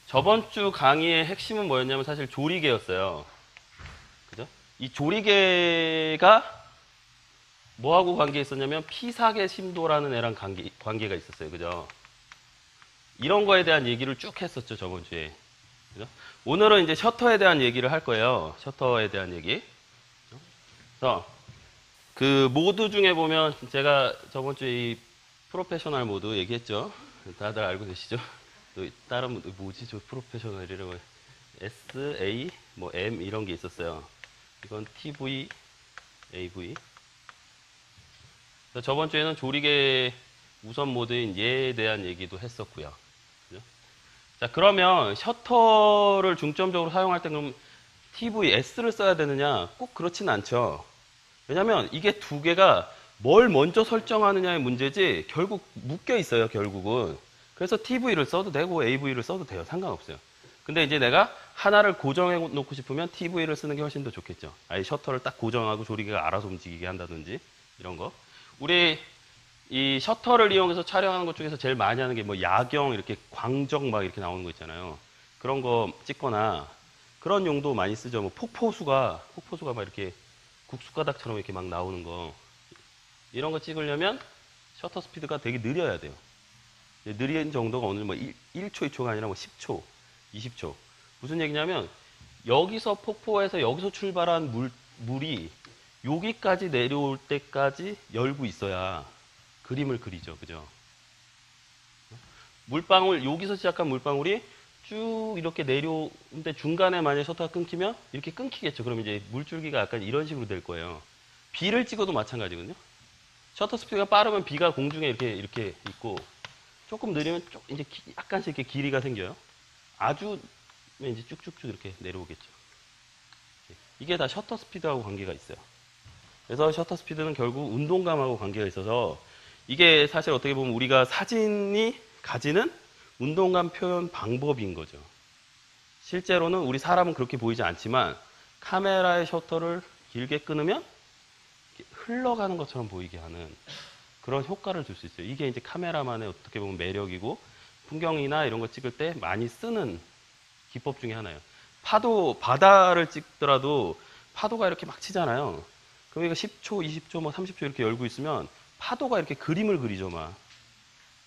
저번 주 강의의 핵심은 뭐였냐면 사실 조리개였어요. 그죠? 이 조리개가 뭐하고 관계 있었냐면 피사계 심도라는 애랑 관계가 있었어요. 그죠? 이런 거에 대한 얘기를 쭉 했었죠, 저번 주에. 그죠? 오늘은 이제 셔터에 대한 얘기를 할 거예요. 셔터에 대한 얘기. 그래서 그 모드 중에 보면 제가 저번 주에 이 프로페셔널 모드 얘기했죠. 다들 알고 계시죠? 또 다른 모드 뭐지? 저 프로페셔널이라고 S, A, 뭐 M 이런 게 있었어요. 이건 TV, AV. 저번 주에는 조리개 우선 모드인 얘에 대한 얘기도 했었고요. 그죠? 자, 그러면 셔터를 중점적으로 사용할 때 그럼 TVS를 써야 되느냐? 꼭 그렇진 않죠. 왜냐면 이게 두 개가 뭘 먼저 설정하느냐의 문제지 결국 묶여 있어요, 결국은. 그래서 TV를 써도 되고 AV를 써도 돼요. 상관없어요. 근데 이제 내가 하나를 고정해 놓고 싶으면 TV를 쓰는 게 훨씬 더 좋겠죠. 아예 셔터를 딱 고정하고 조리개가 알아서 움직이게 한다든지 이런 거. 우리 이 셔터를 이용해서 촬영하는 것 중에서 제일 많이 하는 게 뭐 야경 이렇게 광적 막 이렇게 나오는 거 있잖아요. 그런 거 찍거나 그런 용도 많이 쓰죠. 뭐 폭포수가 막 이렇게 국수가닥처럼 이렇게 막 나오는 거 이런 거 찍으려면 셔터 스피드가 되게 느려야 돼요. 느린 정도가 오늘 뭐 1초, 2초가 아니라 뭐 10초, 20초. 무슨 얘기냐면 여기서 폭포에서 여기서 출발한 물이 여기까지 내려올 때까지 열고 있어야 그림을 그리죠. 그죠? 물방울, 여기서 시작한 물방울이 쭉 이렇게 내려오는데 중간에 만약에 셔터가 끊기면 이렇게 끊기겠죠. 그럼 이제 물줄기가 약간 이런 식으로 될 거예요. 비를 찍어도 마찬가지거든요. 셔터 스피드가 빠르면 비가 공중에 이렇게 있고 조금 느리면 이제 약간씩 이렇게 길이가 생겨요. 아주 이제 쭉쭉쭉 이렇게 내려오겠죠. 이게 다 셔터 스피드하고 관계가 있어요. 그래서 셔터 스피드는 결국 운동감하고 관계가 있어서 이게 사실 어떻게 보면 우리가 사진이 가지는 운동감 표현 방법인 거죠. 실제로는 우리 사람은 그렇게 보이지 않지만 카메라의 셔터를 길게 끊으면 흘러가는 것처럼 보이게 하는 그런 효과를 줄 수 있어요. 이게 이제 카메라만의 어떻게 보면 매력이고 풍경이나 이런 거 찍을 때 많이 쓰는 기법 중에 하나예요. 바다를 찍더라도 파도가 이렇게 막 치잖아요. 그럼 이거 10초, 20초, 뭐 30초 이렇게 열고 있으면 파도가 이렇게 그림을 그리죠, 막.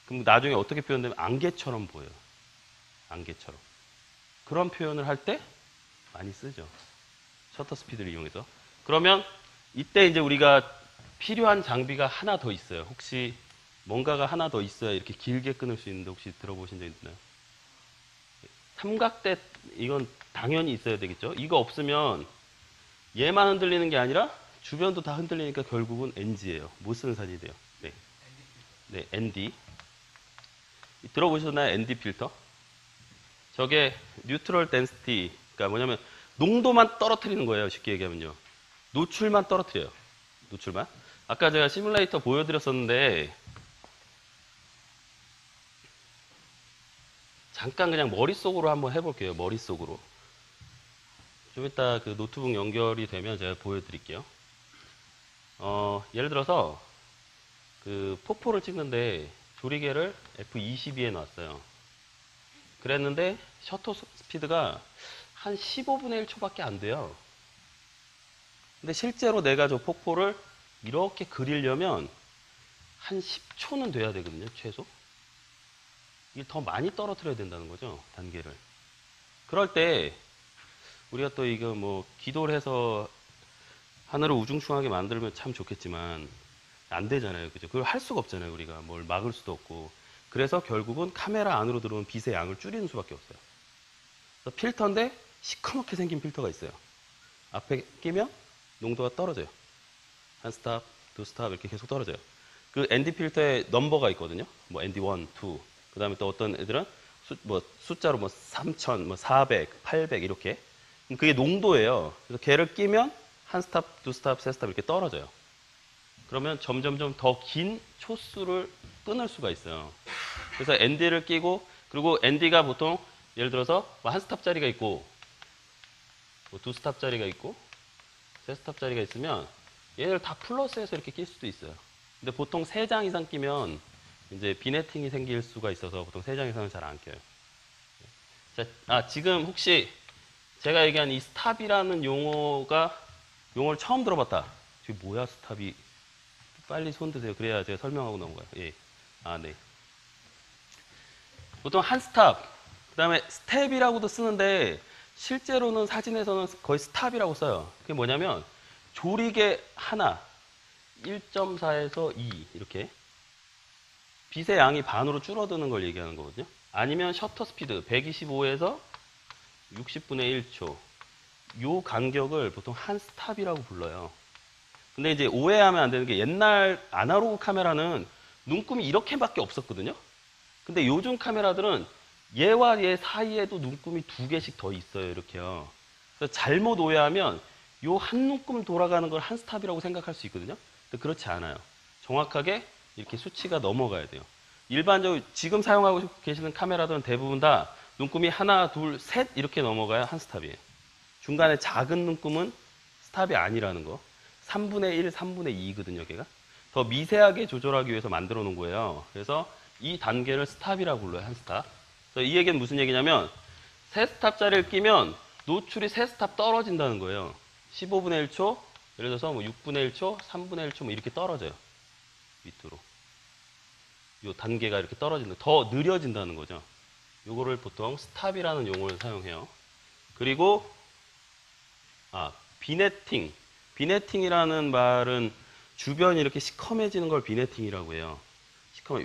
그럼 나중에 어떻게 표현되면 안개처럼 보여요. 안개처럼. 그런 표현을 할 때 많이 쓰죠. 셔터 스피드를 이용해서. 그러면 이때 이제 우리가 필요한 장비가 하나 더 있어요. 혹시 뭔가가 하나 더 있어야 이렇게 길게 끊을 수 있는데 혹시 들어보신 적 있나요? 삼각대, 이건 당연히 있어야 되겠죠. 이거 없으면 얘만 흔들리는 게 아니라 주변도 다 흔들리니까 결국은 NG예요. 못 쓰는 사진이 돼요. 네. 네, ND. 들어보셨나요? ND 필터? 저게 뉴트럴 덴시티가 뭐냐면 농도만 떨어뜨리는 거예요. 쉽게 얘기하면요. 노출만 떨어뜨려요. 노출만. 아까 제가 시뮬레이터 보여드렸었는데 잠깐 그냥 머릿속으로 한번 해볼게요. 머릿속으로. 좀 이따 그 노트북 연결이 되면 제가 보여드릴게요. 예를 들어서 그 폭포를 찍는데 조리개를 F22에 놨어요. 그랬는데 셔터 스피드가 한 15분의 1초밖에 안 돼요. 근데 실제로 내가 저 폭포를 이렇게 그리려면 한 10초는 돼야 되거든요, 최소. 이게 더 많이 떨어뜨려야 된다는 거죠, 단계를. 그럴 때 우리가 또 이거 뭐 기도를 해서 하늘을 우중충하게 만들면 참 좋겠지만 안 되잖아요, 그죠? 그걸 할 수가 없잖아요, 우리가 뭘 막을 수도 없고. 그래서 결국은 카메라 안으로 들어온 빛의 양을 줄이는 수밖에 없어요. 그래서 필터인데 시커멓게 생긴 필터가 있어요. 앞에 끼면 농도가 떨어져요. 한 스탑, 두 스탑 이렇게 계속 떨어져요. 그 ND 필터에 넘버가 있거든요. 뭐 ND 1, 2. 그 다음에 또 어떤 애들은 숫자로 뭐 3000, 뭐 400, 800 이렇게. 그게 농도예요. 그래서 걔를 끼면 한 스탑, 두 스탑, 세 스탑 이렇게 떨어져요. 그러면 점점점 더 긴 초수를 끊을 수가 있어요. 그래서 ND를 끼고, 그리고 ND가 보통 예를 들어서 뭐 한 스탑짜리가 있고, 뭐 두 스탑짜리가 있고, 세 스탑짜리가 있으면 얘를 다 플러스해서 이렇게 낄 수도 있어요. 근데 보통 3장 이상 끼면 이제 비네팅이 생길 수가 있어서 보통 3장 이상은 잘 안 껴요. 자, 지금 혹시 제가 얘기한 이 스탑이라는 용어를 처음 들어봤다. 저게 뭐야, 스탑이? 빨리 손 드세요. 그래야 제가 설명하고 넘어가요. 예. 아, 네. 보통 한 스탑, 그 다음에 스텝이라고도 쓰는데, 실제로는 사진에서는 거의 스탑이라고 써요. 그게 뭐냐면, 조리개 하나, 1.4에서 2, 이렇게. 빛의 양이 반으로 줄어드는 걸 얘기하는 거거든요. 아니면 셔터 스피드, 125에서 60분의 1초. 요 간격을 보통 한 스탑이라고 불러요. 근데 이제 오해하면 안 되는 게 옛날 아날로그 카메라는 눈금이 이렇게밖에 없었거든요. 근데 요즘 카메라들은 얘와 얘 사이에도 눈금이 2개씩 더 있어요. 이렇게요. 그래서 잘못 오해하면 요 한 눈금 돌아가는 걸 한 스탑이라고 생각할 수 있거든요. 근데 그렇지 않아요. 정확하게 이렇게 수치가 넘어가야 돼요. 일반적으로 지금 사용하고 계시는 카메라들은 대부분 다 눈금이 하나, 둘, 셋 이렇게 넘어가야 한 스탑이에요. 중간에 작은 눈금은 스탑이 아니라는 거. 3분의 1, 3분의 2거든요, 걔가. 더 미세하게 조절하기 위해서 만들어 놓은 거예요. 그래서 이 단계를 스탑이라고 불러요, 한 스탑. 그래서 이 얘기는 무슨 얘기냐면, 세 스탑짜리를 끼면 노출이 세 스탑 떨어진다는 거예요. 15분의 1초, 예를 들어서 뭐 6분의 1초, 3분의 1초 뭐 이렇게 떨어져요. 밑으로. 요 단계가 이렇게 떨어진다. 더 느려진다는 거죠. 요거를 보통 스탑이라는 용어를 사용해요. 그리고 비네팅. 비네팅이라는 말은 주변이 이렇게 시커매지는 걸 비네팅이라고 해요.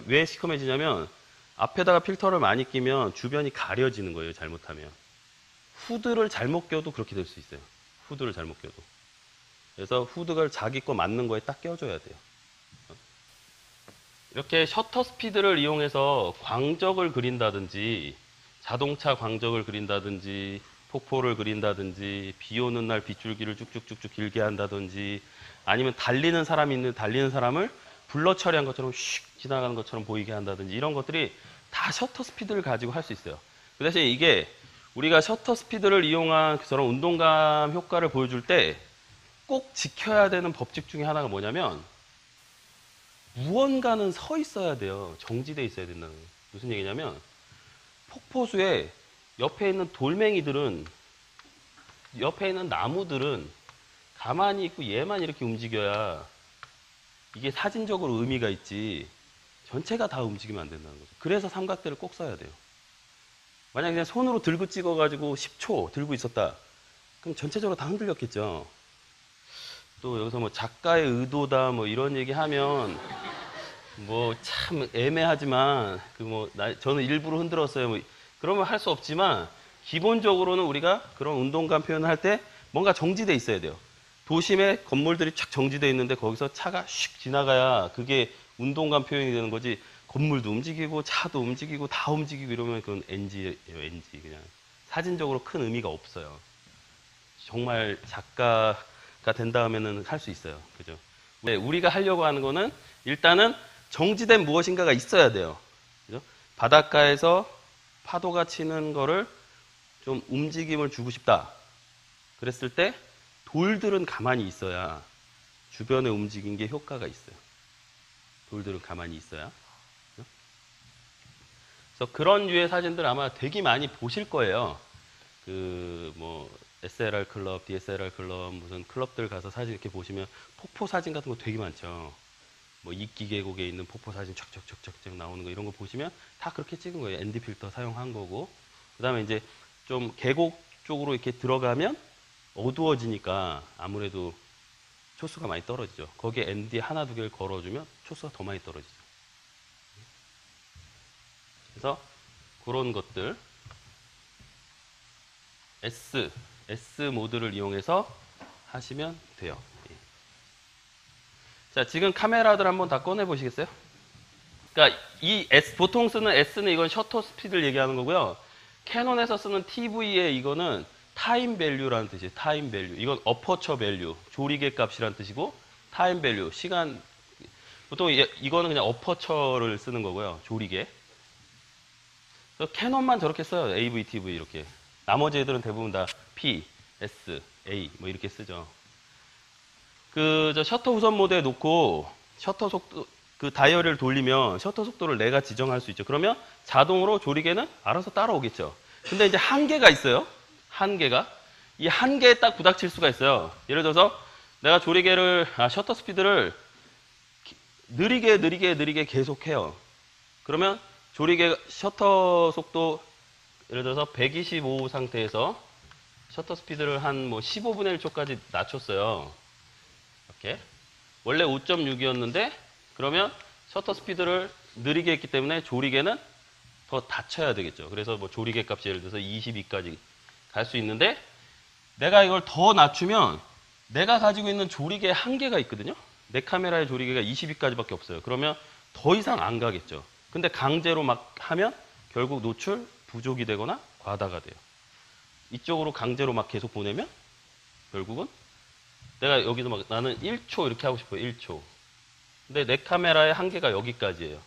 왜 시커매지냐면 앞에다가 필터를 많이 끼면 주변이 가려지는 거예요. 잘못하면. 후드를 잘못 껴도 그렇게 될 수 있어요. 후드를 잘못 껴도. 그래서 후드가 자기 거 맞는 거에 딱 껴줘야 돼요. 이렇게 셔터 스피드를 이용해서 광적을 그린다든지 자동차 광적을 그린다든지 폭포를 그린다든지 비 오는 날 빗줄기를 쭉쭉쭉쭉 길게 한다든지 아니면 달리는 사람이 있는 달리는 사람을 블러 처리한 것처럼 슉 지나가는 것처럼 보이게 한다든지 이런 것들이 다 셔터 스피드를 가지고 할 수 있어요. 그 대신 이게 우리가 셔터 스피드를 이용한 저런 운동감 효과를 보여줄 때 꼭 지켜야 되는 법칙 중에 하나가 뭐냐면 무언가는 서 있어야 돼요. 정지돼 있어야 된다는 거예요. 무슨 얘기냐면 폭포수에 옆에 있는 돌멩이들은 옆에 있는 나무들은 가만히 있고 얘만 이렇게 움직여야 이게 사진적으로 의미가 있지 전체가 다 움직이면 안 된다는 거죠. 그래서 삼각대를 꼭 써야 돼요. 만약 그냥 손으로 들고 찍어가지고 10초 들고 있었다. 그럼 전체적으로 다 흔들렸겠죠. 또 여기서 뭐 작가의 의도다 뭐 이런 얘기 하면 뭐 참 애매하지만 저는 일부러 흔들었어요. 뭐 그러면 할 수 없지만 기본적으로는 우리가 그런 운동감 표현을 할 때 뭔가 정지돼 있어야 돼요. 도심에 건물들이 착 정지돼 있는데 거기서 차가 슉 지나가야 그게 운동감 표현이 되는 거지. 건물도 움직이고 차도 움직이고 다 움직이고 이러면 그건 NG예요. NG 그냥 사진적으로 큰 의미가 없어요. 정말 작가가 된다면은 할 수 있어요. 그죠? 네, 우리가 하려고 하는 거는 일단은 정지된 무엇인가가 있어야 돼요. 그죠? 바닷가에서 파도가 치는 거를 좀 움직임을 주고 싶다. 그랬을 때 돌들은 가만히 있어야 주변에 움직인 게 효과가 있어요. 돌들은 가만히 있어야. 그죠? 그래서 그런 류의 사진들 아마 되게 많이 보실 거예요. SLR 클럽, DSLR 클럽, 무슨 클럽들 가서 사진 이렇게 보시면 폭포 사진 같은 거 되게 많죠. 뭐 이끼 계곡에 있는 폭포 사진 척척척척 나오는 거 이런 거 보시면 다 그렇게 찍은 거예요. ND 필터 사용한 거고. 그다음에 이제 좀 계곡 쪽으로 이렇게 들어가면 어두워지니까 아무래도 초수가 많이 떨어지죠. 거기에 ND 하나 두 개를 걸어주면 초수가 더 많이 떨어지죠. 그래서 그런 것들 S 모드를 이용해서 하시면 돼요. 자, 지금 카메라들 한번 다 꺼내 보시겠어요? 그러니까 이 보통 쓰는 S는 이건 셔터 스피드를 얘기하는 거고요. 캐논에서 쓰는 TV의 이거는 타임 밸류라는 뜻이에요. 타임 밸류. 이건 어퍼처 밸류, 조리개 값이라는 뜻이고 타임 밸류, 시간. 보통 이거는 그냥 어퍼처를 쓰는 거고요. 조리개. 캐논만 저렇게 써요. AV, TV 이렇게. 나머지 애들은 대부분 다 P, S, A 뭐 이렇게 쓰죠. 셔터 후선 모드에 놓고 셔터 속도 다이얼을 돌리면 셔터 속도를 내가 지정할 수 있죠. 그러면 자동으로 조리개는 알아서 따라오겠죠. 근데 이제 한계가 있어요. 한계가. 이 한계에 딱 부닥칠 수가 있어요. 예를 들어서 내가 조리개를, 셔터 스피드를 느리게 계속해요. 그러면 조리개 셔터 속도 예를 들어서 125 상태에서 셔터 스피드를 한 뭐 15분의 1초까지 낮췄어요. 이렇게. 원래 5.6이었는데 그러면 셔터 스피드를 느리게 했기 때문에 조리개는 더 낮춰야 되겠죠. 그래서 뭐 조리개 값이 예를 들어서 22까지 갈 수 있는데 내가 이걸 더 낮추면 내가 가지고 있는 조리개의 한계가 있거든요. 내 카메라의 조리개가 22까지밖에 없어요. 그러면 더 이상 안 가겠죠. 근데 강제로 막 하면 결국 노출 부족이 되거나 과다가 돼요. 이쪽으로 강제로 막 계속 보내면 결국은 내가 여기서 막 나는 1초 이렇게 하고 싶어요. 1초. 근데 내 카메라의 한계가 여기까지예요.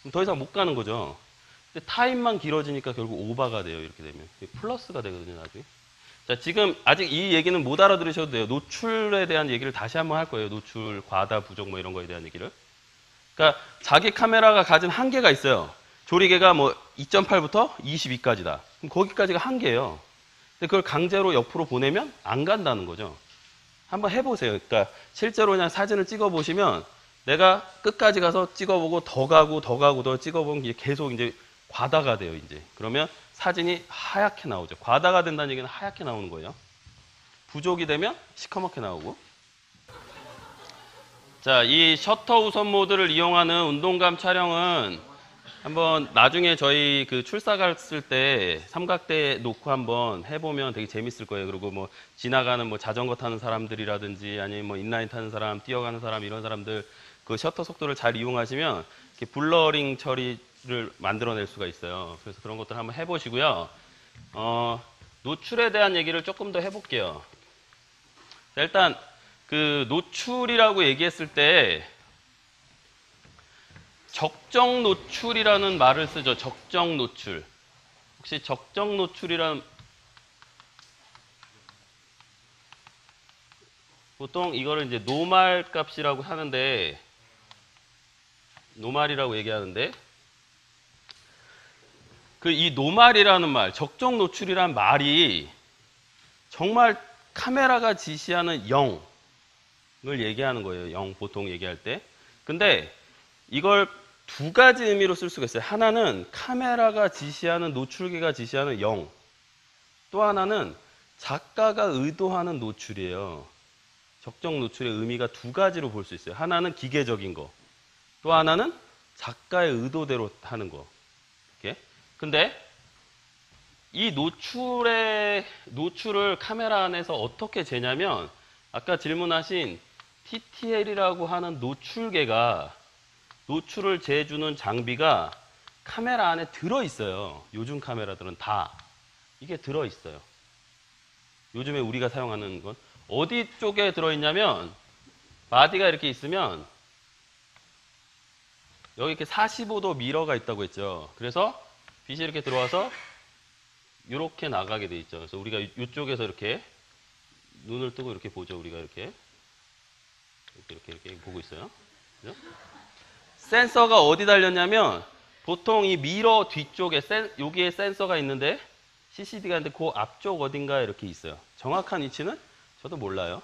그럼 더 이상 못 가는 거죠. 근데 타임만 길어지니까 결국 오버가 돼요. 이렇게 되면. 플러스가 되거든요. 나중에. 자, 지금 아직 이 얘기는 못 알아들으셔도 돼요. 노출에 대한 얘기를 다시 한번 할 거예요. 노출, 과다, 부족 뭐 이런 거에 대한 얘기를. 그러니까 자기 카메라가 가진 한계가 있어요. 조리개가 뭐 2.8부터 22까지다. 그럼 거기까지가 한계예요. 근데 그걸 강제로 옆으로 보내면 안 간다는 거죠. 한번 해보세요. 그러니까 실제로 그냥 사진을 찍어보시면 내가 끝까지 가서 찍어보고 더 가고 더 찍어보면 이제 계속 이제 과다가 돼요. 이제 그러면 사진이 하얗게 나오죠. 과다가 된다는 얘기는 하얗게 나오는 거예요. 부족이 되면 시커멓게 나오고. 자, 이 셔터 우선 모드를 이용하는 운동감 촬영은 한번 나중에 저희 그 출사 갔을 때 삼각대 놓고 한번 해보면 되게 재밌을 거예요. 그리고 뭐 지나가는 뭐 자전거 타는 사람들이라든지 아니면 뭐 인라인 타는 사람, 뛰어가는 사람 이런 사람들 그 셔터 속도를 잘 이용하시면 이렇게 블러링 처리를 만들어낼 수가 있어요. 그래서 그런 것들 한번 해보시고요. 노출에 대한 얘기를 조금 더 해볼게요. 자, 일단 그 노출이라고 얘기했을 때 적정 노출이라는 말을 쓰죠. 적정 노출. 혹시 적정 노출이란 보통 이거를 이제 노말 값이라고 하는데 노말이라고 얘기하는데 그 이 노말이라는 말, 적정 노출이란 말이 정말 카메라가 지시하는 0을 얘기하는 거예요. 0 보통 얘기할 때. 근데 이걸 두 가지 의미로 쓸 수가 있어요. 하나는 카메라가 지시하는 노출계가 지시하는 0. 또 하나는 작가가 의도하는 노출이에요. 적정 노출의 의미가 두 가지로 볼 수 있어요. 하나는 기계적인 거. 또 하나는 작가의 의도대로 하는 거. 이렇게. 근데 이 노출을 카메라 안에서 어떻게 재냐면 아까 질문하신 TTL이라고 하는 노출계가 노출을 재주는 장비가 카메라 안에 들어있어요. 요즘 카메라들은 다 이게 들어있어요. 요즘에 우리가 사용하는 건 어디 쪽에 들어있냐면 바디가 이렇게 있으면 여기 이렇게 45도 미러가 있다고 했죠. 그래서 빛이 이렇게 들어와서 이렇게 나가게 돼 있죠. 그래서 우리가 이쪽에서 이렇게 눈을 뜨고 이렇게 보죠. 우리가 이렇게 보고 있어요. 그죠? 센서가 어디 달렸냐면 보통 이 미러 뒤쪽에 여기에 센서가 있는데 CCD가 있는데 그 앞쪽 어딘가에 이렇게 있어요. 정확한 위치는 저도 몰라요.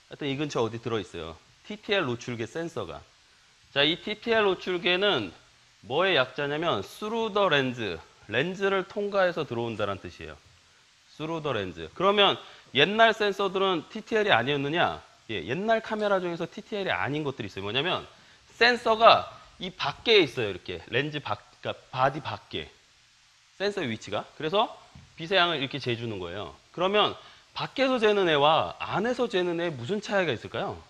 하여튼 이 근처 어디 들어있어요. TTL 노출계 센서가. 자, 이 TTL 노출계는 뭐의 약자냐면 through the lens, 렌즈를 통과해서 들어온다는 뜻이에요. through the lens. 그러면 옛날 센서들은 TTL이 아니었느냐? 예, 옛날 카메라 중에서 TTL이 아닌 것들이 있어요. 뭐냐면 센서가 이 밖에 있어요. 이렇게 렌즈 그러니까 바디 밖에 센서의 위치가. 그래서 빛의 양을 이렇게 재주는 거예요. 그러면 밖에서 재는 애와 안에서 재는 애에 무슨 차이가 있을까요?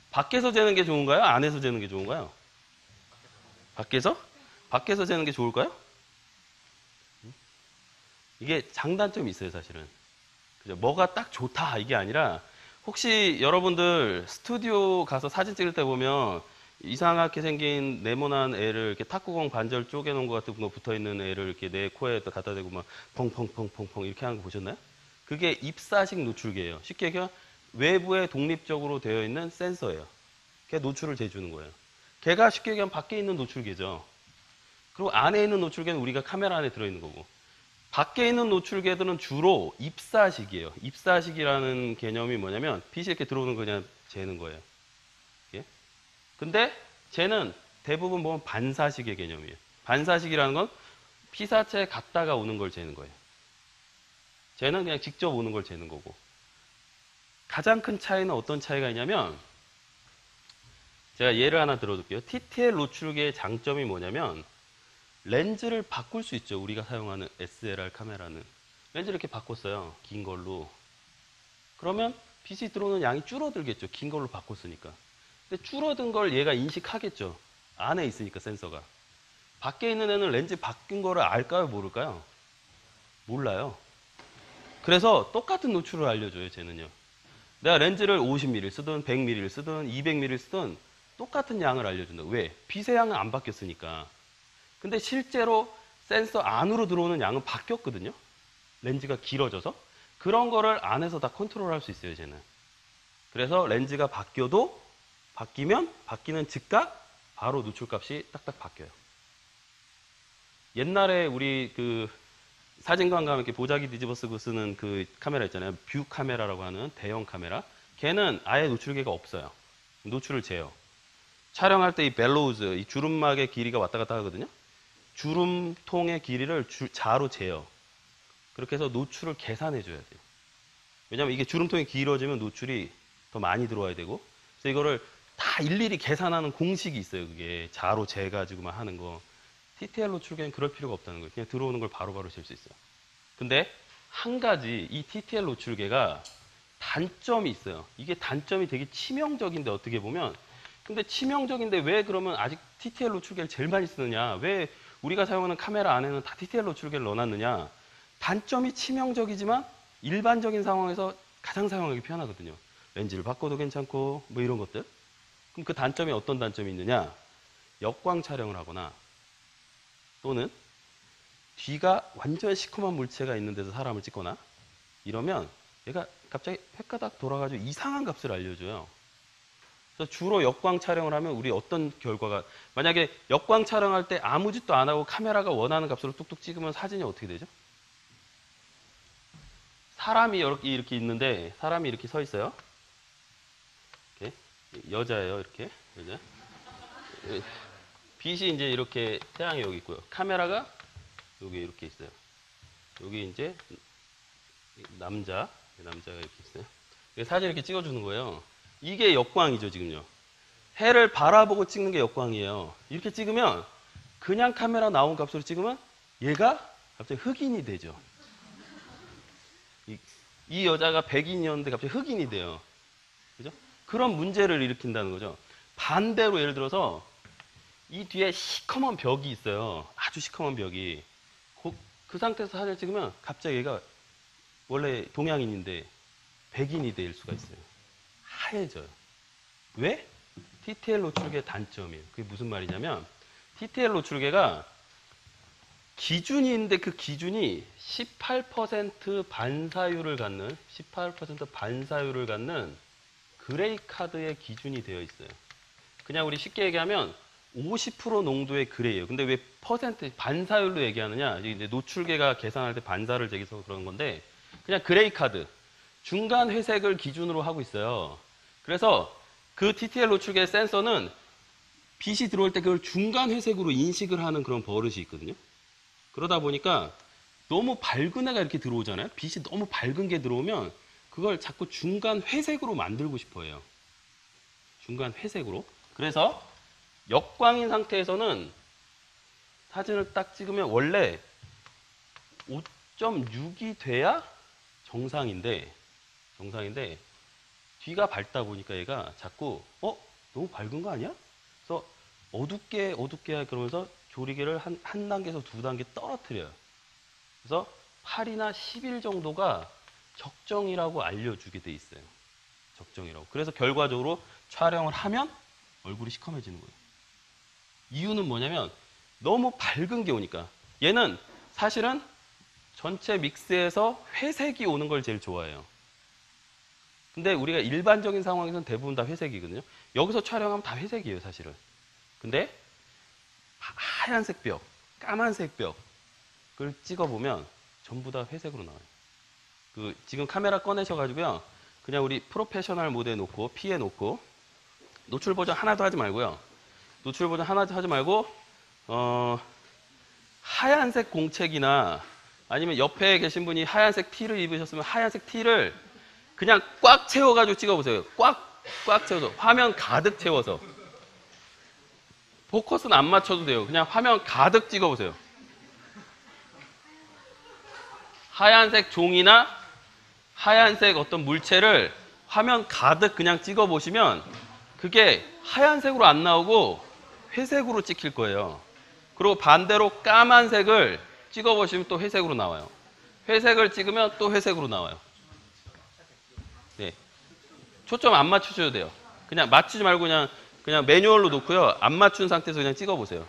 밖에서 재는 게 좋은가요? 안에서 재는 게 좋은가요? 밖에서? 밖에서 재는 게 좋을까요? 이게 장단점이 있어요, 사실은. 그죠? 뭐가 딱 좋다 이게 아니라 혹시 여러분들 스튜디오 가서 사진 찍을 때 보면 이상하게 생긴 네모난 애를 이렇게 탁구공 반절 쪼개놓은 것 같은 거 붙어 있는 애를 이렇게 내 코에 갖다 대고 막 펑펑펑펑펑 이렇게 하는 거 보셨나요? 그게 입사식 노출계예요. 쉽게 얘기하면 외부에 독립적으로 되어 있는 센서예요. 걔 노출을 재주는 거예요. 걔가 쉽게 얘기하면 밖에 있는 노출계죠. 그리고 안에 있는 노출계는 우리가 카메라 안에 들어있는 거고. 밖에 있는 노출계들은 주로 입사식이에요. 입사식이라는 개념이 뭐냐면 빛이 이렇게 들어오는 거 그냥 재는 거예요. 예? 근데 쟤는 대부분 보면 반사식의 개념이에요. 반사식이라는 건 피사체에 갔다가 오는 걸 재는 거예요. 쟤는 그냥 직접 오는 걸 재는 거고. 가장 큰 차이는 어떤 차이가 있냐면, 제가 예를 하나 들어줄게요. TTL 노출계의 장점이 뭐냐면 렌즈를 바꿀 수 있죠. 우리가 사용하는 SLR 카메라는 렌즈를 이렇게 바꿨어요. 긴 걸로. 그러면 빛이 들어오는 양이 줄어들겠죠. 긴 걸로 바꿨으니까. 근데 줄어든 걸 얘가 인식하겠죠. 안에 있으니까 센서가. 밖에 있는 애는 렌즈 바뀐 거를 알까요? 모를까요? 몰라요. 그래서 똑같은 노출을 알려줘요. 쟤는요. 내가 렌즈를 50mm 쓰든 100mm 쓰든 200mm 쓰든 똑같은 양을 알려준다. 왜? 빛의 양은 안 바뀌었으니까. 근데 실제로 센서 안으로 들어오는 양은 바뀌었거든요. 렌즈가 길어져서. 그런 거를 안에서 다 컨트롤할 수 있어요. 쟤는. 그래서 렌즈가 바뀌면 바뀌는 즉각 바로 노출값이 딱딱 바뀌어요. 옛날에 우리 그 사진관 가면 이렇게 보자기 뒤집어 쓰고 쓰는 그 카메라 있잖아요. 뷰 카메라라고 하는 대형 카메라. 걔는 아예 노출계가 없어요. 노출을 재요. 촬영할 때 이 벨로우즈, 이 주름막의 길이가 왔다 갔다 하거든요. 주름통의 길이를 자로 재요. 그렇게 해서 노출을 계산해 줘야 돼요. 왜냐면 이게 주름통이 길어지면 노출이 더 많이 들어와야 되고. 그래서 이거를 다 일일이 계산하는 공식이 있어요. 그게 자로 재가지고만 하는 거. TTL 노출계는 그럴 필요가 없다는 거예요. 그냥 들어오는 걸 바로바로 잴 수 있어요. 근데 한 가지 이 TTL 노출계가 단점이 있어요. 이게 단점이 되게 치명적인데 어떻게 보면. 근데 치명적인데 왜 그러면 아직 TTL 노출계를 제일 많이 쓰느냐? 왜 우리가 사용하는 카메라 안에는 다 TTL 노출계를 넣어놨느냐? 단점이 치명적이지만 일반적인 상황에서 가장 사용하기 편하거든요. 렌즈를 바꿔도 괜찮고 뭐 이런 것들. 그럼 그 단점이 어떤 단점이 있느냐? 역광 촬영을 하거나 또는 뒤가 완전 시커먼 물체가 있는 데서 사람을 찍거나 이러면 얘가 갑자기 획가닥 돌아가지고 이상한 값을 알려줘요. 그래서 주로 역광 촬영을 하면 우리 어떤 결과가, 만약에 역광 촬영할 때 아무 짓도 안 하고 카메라가 원하는 값으로 뚝뚝 찍으면 사진이 어떻게 되죠? 사람이 이렇게 있는데 사람이 이렇게 서 있어요. 이렇게. 여자예요. 이렇게 여자. 빛이 이제 이렇게 태양이 여기 있고요. 카메라가 여기 이렇게 있어요. 여기 이제 남자가 이렇게 있어요. 사진 이렇게 찍어주는 거예요. 이게 역광이죠, 지금요. 해를 바라보고 찍는 게 역광이에요. 이렇게 찍으면 그냥 카메라 나온 값으로 찍으면 얘가 갑자기 흑인이 되죠. 이 여자가 백인이었는데 갑자기 흑인이 돼요. 그죠? 그런 문제를 일으킨다는 거죠. 반대로 예를 들어서 이 뒤에 시커먼 벽이 있어요. 아주 시커먼 벽이. 그 상태에서 사진을 찍으면 갑자기 얘가 원래 동양인인데 백인이 될 수가 있어요. 하얘져요. 왜? TTL 노출계 단점이에요. 그게 무슨 말이냐면 TTL 노출계가 기준이 있는데 그 기준이 18% 반사율을 갖는 그레이 카드의 기준이 되어 있어요. 그냥 우리 쉽게 얘기하면 50% 농도의 그레이예요. 근데 왜 반사율로 얘기하느냐? 이제 노출계가 계산할 때 반사를 제기해서 그런 건데 그냥 그레이 카드, 중간 회색을 기준으로 하고 있어요. 그래서 그 TTL 노출계 센서는 빛이 들어올 때 그걸 중간 회색으로 인식을 하는 그런 버릇이 있거든요. 그러다 보니까 너무 밝은 애가 이렇게 들어오잖아요. 빛이 너무 밝은 게 들어오면 그걸 자꾸 중간 회색으로 만들고 싶어 해요. 중간 회색으로. 그래서 역광인 상태에서는 사진을 딱 찍으면 원래 5.6이 돼야 정상인데 뒤가 밝다 보니까 얘가 자꾸 너무 밝은 거 아니야? 그래서 어둡게 그러면서 조리개를 한 단계에서 두 단계 떨어뜨려요. 그래서 8이나 11 정도가 적정이라고 알려주게 돼 있어요. 적정이라고. 그래서 결과적으로 촬영을 하면 얼굴이 시커매지는 거예요. 이유는 뭐냐면 너무 밝은 게 오니까. 얘는 사실은 전체 믹스에서 회색이 오는 걸 제일 좋아해요. 근데 우리가 일반적인 상황에서는 대부분 다 회색이거든요. 여기서 촬영하면 다 회색이에요, 사실은. 근데 하얀색 벽, 까만색 벽을 찍어보면 전부 다 회색으로 나와요. 그 지금 카메라 꺼내셔가지고요. 그냥 우리 프로페셔널 모드에 놓고 P에 놓고 노출 보정 하나도 하지 말고요. 노출 보정 하나도 하지 말고 하얀색 공책이나 아니면 옆에 계신 분이 하얀색 티를 입으셨으면 하얀색 티를 그냥 꽉 채워가지고 찍어보세요. 꽉 채워서 화면 가득 채워서 포커스는 안 맞춰도 돼요. 그냥 화면 가득 찍어보세요. 하얀색 종이나 하얀색 어떤 물체를 화면 가득 그냥 찍어보시면 그게 하얀색으로 안 나오고 회색으로 찍힐 거예요. 그리고 반대로 까만색을 찍어보시면 또 회색으로 나와요. 회색을 찍으면 또 회색으로 나와요. 네. 초점 안 맞추셔도 돼요. 그냥 맞추지 말고 그냥 매뉴얼로 놓고요. 안 맞춘 상태에서 그냥 찍어보세요.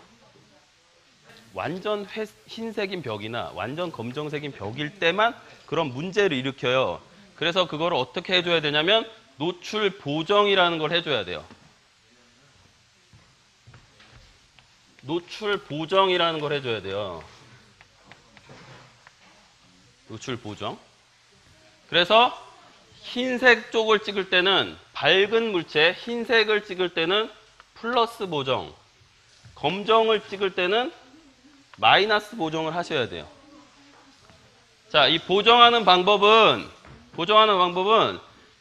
완전 흰색인 벽이나 완전 검정색인 벽일 때만 그런 문제를 일으켜요. 그래서 그거를 어떻게 해줘야 되냐면 노출 보정이라는 걸 해줘야 돼요. 노출 보정이라는 걸 해줘야 돼요. 노출 보정. 그래서 흰색 쪽을 찍을 때는 밝은 물체, 흰색을 찍을 때는 플러스 보정, 검정을 찍을 때는 마이너스 보정을 하셔야 돼요. 자, 이 보정하는 방법은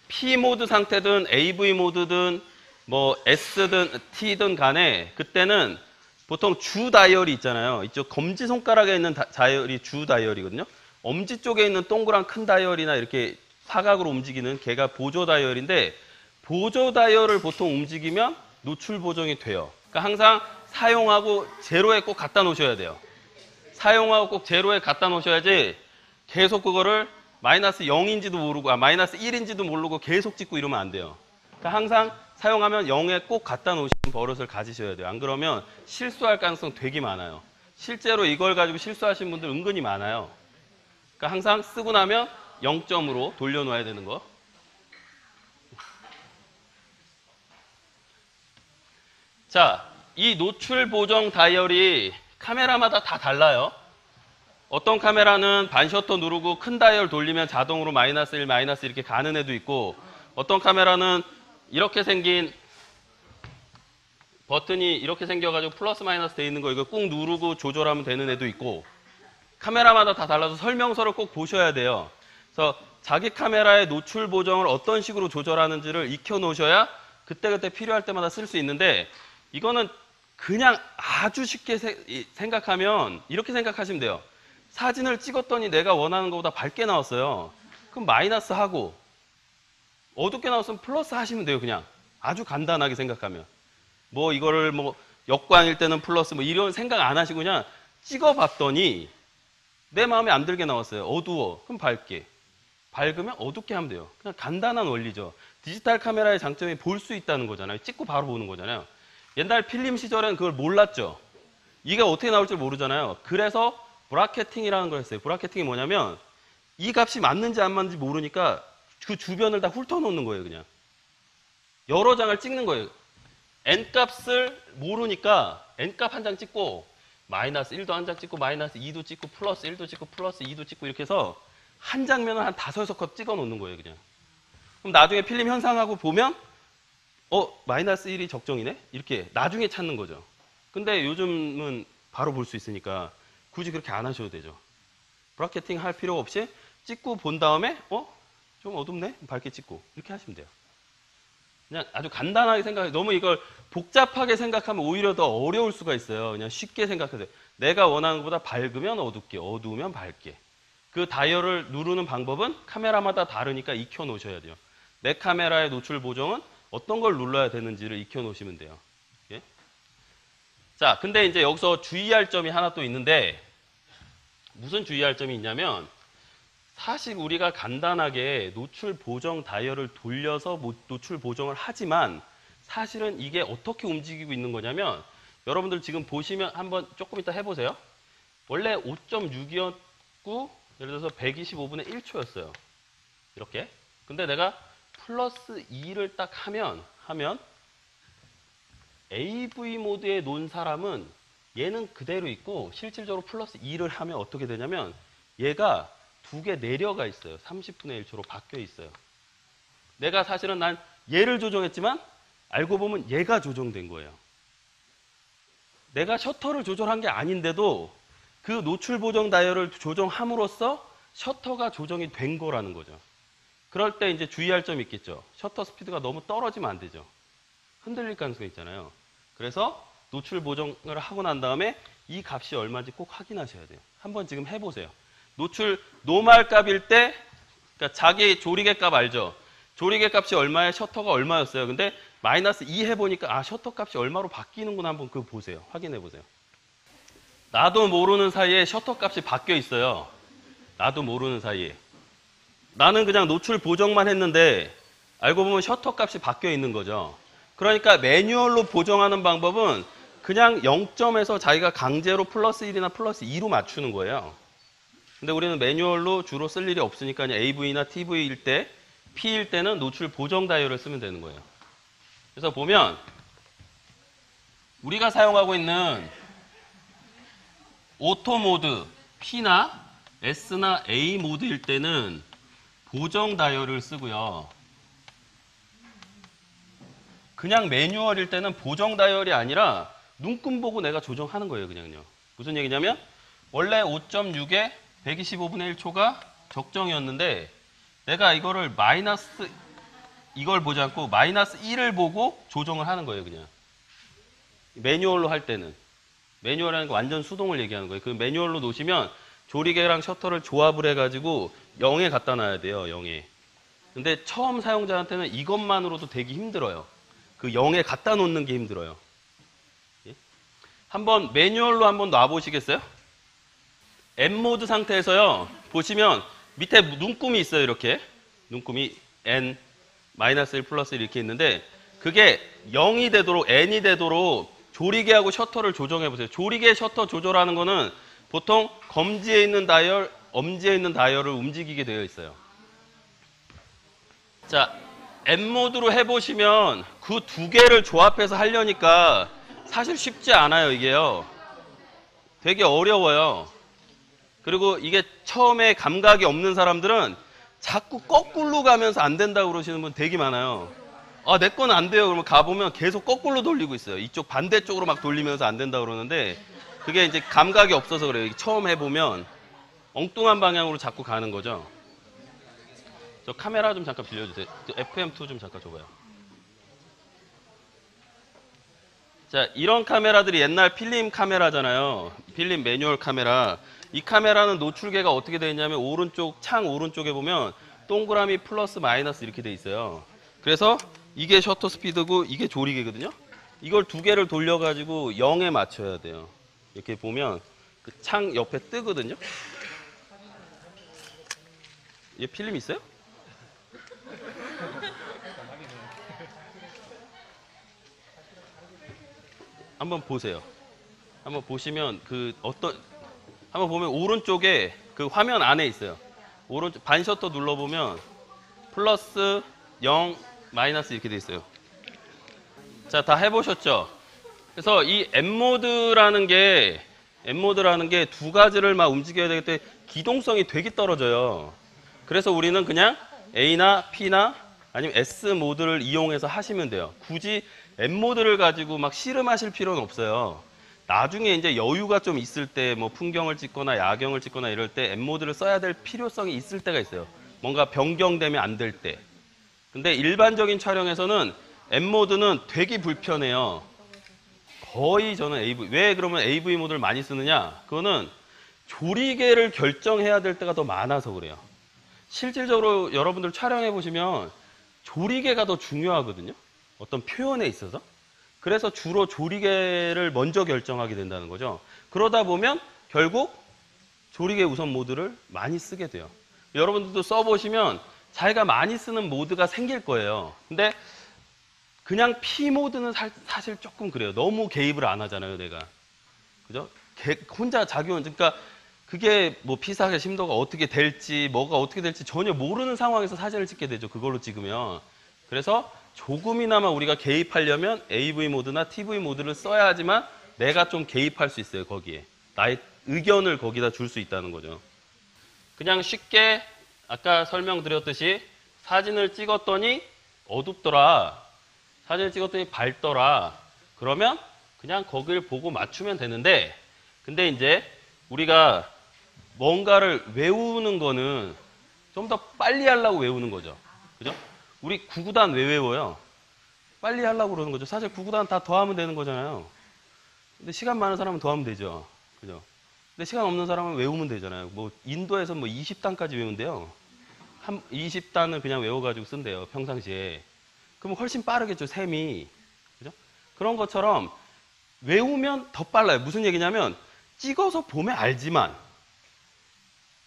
P 모드 상태든 AV 모드든 뭐 S든 T든 간에 그때는 보통 주 다이얼이 있잖아요. 이쪽 검지손가락에 있는 다이얼이 주 다이얼이거든요. 엄지 쪽에 있는 동그란 큰 다이얼이나 이렇게 사각으로 움직이는 걔가 보조 다이얼인데 보조 다이얼을 보통 움직이면 노출 보정이 돼요. 그러니까 항상 사용하고 제로에 꼭 갖다 놓으셔야 돼요. 사용하고 꼭 제로에 갖다 놓으셔야지 계속 그거를 마이너스 0인지도 모르고 마이너스 1인지도 모르고 계속 찍고 이러면 안 돼요. 그러니까 항상 사용하면 0에 꼭 갖다 놓으시는 버릇을 가지셔야 돼요. 안 그러면 실수할 가능성 되게 많아요. 실제로 이걸 가지고 실수하시는 분들 은근히 많아요. 그러니까 항상 쓰고 나면 0점으로 돌려놓아야 되는 거. 자, 이 노출 보정 다이얼이 카메라마다 다 달라요. 어떤 카메라는 반셔터 누르고 큰 다이얼 돌리면 자동으로 마이너스 1, 마이너스 이렇게 가는 애도 있고 어떤 카메라는 이렇게 생긴 버튼이 이렇게 생겨가지고 플러스 마이너스 돼 있는 거 이거 꾹 누르고 조절하면 되는 애도 있고 카메라마다 다 달라서 설명서를 꼭 보셔야 돼요. 그래서 자기 카메라의 노출 보정을 어떤 식으로 조절하는지를 익혀 놓으셔야 그때그때 필요할 때마다 쓸 수 있는데 이거는 그냥 아주 쉽게 생각하면 이렇게 생각하시면 돼요. 사진을 찍었더니 내가 원하는 것보다 밝게 나왔어요. 그럼 마이너스 하고 어둡게 나왔으면 플러스 하시면 돼요. 그냥 아주 간단하게 생각하면 뭐 이거를 뭐 역광일 때는 플러스 뭐 이런 생각 안 하시고 그냥 찍어봤더니 내 마음에 안 들게 나왔어요. 어두워. 그럼 밝게. 밝으면 어둡게 하면 돼요. 그냥 간단한 원리죠. 디지털 카메라의 장점이 볼 수 있다는 거잖아요. 찍고 바로 보는 거잖아요. 옛날 필름 시절엔 그걸 몰랐죠. 이게 어떻게 나올지 모르잖아요. 그래서 브라켓팅이라는 걸 했어요. 브라켓팅이 뭐냐면 이 값이 맞는지 안 맞는지 모르니까 그 주변을 다 훑어놓는 거예요. 그냥 여러 장을 찍는 거예요. n값을 모르니까 n값 한 장 찍고 마이너스 1도 한 장 찍고 마이너스 2도 찍고 플러스 1도 찍고 플러스 2도 찍고 이렇게 해서 한 장면을 한 5-6컷 찍어 놓는 거예요. 그냥 그럼 나중에 필름 현상하고 보면 마이너스 1이 적정이네? 이렇게 나중에 찾는 거죠. 근데 요즘은 바로 볼 수 있으니까 굳이 그렇게 안 하셔도 되죠. 브라켓팅 할 필요 없이 찍고 본 다음에 좀 어둡네? 밝게 찍고 이렇게 하시면 돼요. 그냥 아주 간단하게 생각해. 너무 이걸 복잡하게 생각하면 오히려 더 어려울 수가 있어요. 그냥 쉽게 생각하세요. 내가 원하는 것보다 밝으면 어둡게, 어두우면 밝게. 그 다이얼을 누르는 방법은 카메라마다 다르니까 익혀 놓으셔야 돼요. 내 카메라의 노출 보정은 어떤 걸 눌러야 되는지를 익혀 놓으시면 돼요. 예? 자, 근데 이제 여기서 주의할 점이 하나 또 있는데 무슨 주의할 점이 있냐면 사실 우리가 간단하게 노출 보정 다이얼을 돌려서 노출 보정을 하지만 사실은 이게 어떻게 움직이고 있는 거냐면 여러분들 지금 보시면 한번 조금 이따 해보세요. 원래 5.6이었고 예를 들어서 125분의 1초였어요. 이렇게. 근데 내가 플러스 2를 딱 하면 AV 모드에 놓은 사람은 얘는 그대로 있고 실질적으로 플러스 2를 하면 어떻게 되냐면 얘가 두 개 내려가 있어요. 30분의 1초로 바뀌어 있어요. 내가 사실은 난 얘를 조정했지만 알고 보면 얘가 조정된 거예요. 내가 셔터를 조절한 게 아닌데도 그 노출 보정 다이얼을 조정함으로써 셔터가 조정이 된 거라는 거죠. 그럴 때 이제 주의할 점이 있겠죠. 셔터 스피드가 너무 떨어지면 안 되죠. 흔들릴 가능성이 있잖아요. 그래서 노출 보정을 하고 난 다음에 이 값이 얼마인지 꼭 확인하셔야 돼요. 한번 지금 해보세요. 노출 노멀 값일 때, 그러니까 자기 조리개 값 알죠? 조리개 값이 얼마에 셔터가 얼마였어요. 근데 마이너스 2 해보니까 아 셔터 값이 얼마로 바뀌는구나 한번 그거 보세요. 확인해 보세요. 나도 모르는 사이에 셔터 값이 바뀌어 있어요. 나도 모르는 사이에. 나는 그냥 노출 보정만 했는데 알고 보면 셔터 값이 바뀌어 있는 거죠. 그러니까 매뉴얼로 보정하는 방법은 그냥 0점에서 자기가 강제로 플러스 1이나 플러스 2로 맞추는 거예요. 근데 우리는 매뉴얼로 주로 쓸 일이 없으니까 그냥 AV나 TV일 때, P일 때는 노출 보정 다이얼을 쓰면 되는 거예요. 그래서 보면 우리가 사용하고 있는 오토 모드 P나 S나 A 모드일 때는 보정 다이얼을 쓰고요. 그냥 매뉴얼일 때는 보정 다이얼이 아니라 눈금 보고 내가 조정하는 거예요. 그냥요. 무슨 얘기냐면 원래 5.6에 125분의 1초가 적정이었는데 내가 이거를 마이너스 이걸 보지 않고 마이너스 1을 보고 조정을 하는 거예요. 그냥 매뉴얼로 할 때는 매뉴얼이라는 거 완전 수동을 얘기하는 거예요. 그 매뉴얼로 놓으시면 조리개랑 셔터를 조합을 해가지고 0에 갖다 놔야 돼요. 0에. 근데 처음 사용자한테는 이것만으로도 되게 힘들어요. 그 0에 갖다 놓는 게 힘들어요. 예? 한번 매뉴얼로 한번 놔보시겠어요? N모드 상태에서요. 보시면 밑에 눈금이 있어요. 이렇게. 눈금이 N, 마이너스 1 플러스 1 이렇게 있는데 그게 0이 되도록 N이 되도록 조리개하고 셔터를 조정해 보세요. 조리개 셔터 조절하는 거는 보통 검지에 있는 다이얼, 엄지에 있는 다이얼을 움직이게 되어 있어요. 자, N모드로 해보시면 그 두 개를 조합해서 하려니까 사실 쉽지 않아요, 이게요. 되게 어려워요. 그리고 이게 처음에 감각이 없는 사람들은 자꾸 거꾸로 가면서 안 된다고 그러시는 분 되게 많아요. 아, 내 거는 안 돼요. 그러면 가보면 계속 거꾸로 돌리고 있어요. 이쪽 반대쪽으로 막 돌리면서 안 된다고 그러는데 그게 이제 감각이 없어서 그래요. 처음 해보면 엉뚱한 방향으로 자꾸 가는 거죠. 저 카메라 좀 잠깐 빌려주세요. FM2 좀 잠깐 줘봐요. 자, 이런 카메라들이 옛날 필름 카메라잖아요. 필름 매뉴얼 카메라. 이 카메라는 노출계가 어떻게 되어 있냐면 오른쪽, 창 오른쪽에 보면 동그라미 플러스 마이너스 이렇게 되어 있어요. 그래서 이게 셔터 스피드고 이게 조리개거든요. 이걸 두 개를 돌려가지고 0에 맞춰야 돼요. 이렇게 보면 그 창 옆에 뜨거든요. 얘 필름 있어요? 한번 보세요. 한번 보시면 한번 보면 오른쪽에 그 화면 안에 있어요. 오른쪽 반 셔터 눌러보면 플러스 0 마이너스 이렇게 돼 있어요. 자, 다 해보셨죠? 그래서 이 N모드라는 게 두 가지를 막 움직여야 되기 때문에 기동성이 되게 떨어져요. 그래서 우리는 그냥 A나 P나 아니면 S 모드를 이용해서 하시면 돼요. 굳이 N모드를 가지고 막 씨름하실 필요는 없어요. 나중에 이제 여유가 좀 있을 때 뭐 풍경을 찍거나 야경을 찍거나 이럴 때 N모드를 써야 될 필요성이 있을 때가 있어요. 뭔가 변경되면 안 될 때. 근데 일반적인 촬영에서는 N모드는 되게 불편해요. 거의 저는 AV, 왜 그러면 AV 모드를 많이 쓰느냐? 그거는 조리개를 결정해야 될 때가 더 많아서 그래요. 실질적으로 여러분들 촬영해 보시면 조리개가 더 중요하거든요. 어떤 표현에 있어서. 그래서 주로 조리개를 먼저 결정하게 된다는 거죠. 그러다 보면 결국 조리개 우선 모드를 많이 쓰게 돼요. 여러분들도 써보시면 자기가 많이 쓰는 모드가 생길 거예요. 근데 그냥 P 모드는 사실 조금 그래요. 너무 개입을 안 하잖아요, 내가. 그죠? 혼자 자기 혼자. 그러니까 그게 뭐 피사의 심도가 어떻게 될지, 뭐가 어떻게 될지 전혀 모르는 상황에서 사진을 찍게 되죠. 그걸로 찍으면. 그래서 조금이나마 우리가 개입하려면 AV 모드나 TV 모드를 써야 하지만 내가 좀 개입할 수 있어요, 거기에. 나의 의견을 거기다 줄 수 있다는 거죠. 그냥 쉽게 아까 설명드렸듯이 사진을 찍었더니 어둡더라. 사진을 찍었더니 밝더라. 그러면 그냥 거길 보고 맞추면 되는데, 근데 이제 우리가 뭔가를 외우는 거는 좀 더 빨리 하려고 외우는 거죠. 그죠? 우리 구구단 왜 외워요? 빨리 하려고 그러는 거죠. 사실 구구단 다 더하면 되는 거잖아요. 근데 시간 많은 사람은 더하면 되죠. 그죠? 근데 시간 없는 사람은 외우면 되잖아요. 뭐 인도에서 뭐 20단까지 외운대요. 20단을 그냥 외워가지고 쓴대요. 평상시에. 그러면 훨씬 빠르겠죠. 셈이. 그죠? 그런 것처럼 외우면 더 빨라요. 무슨 얘기냐면 찍어서 보면 알지만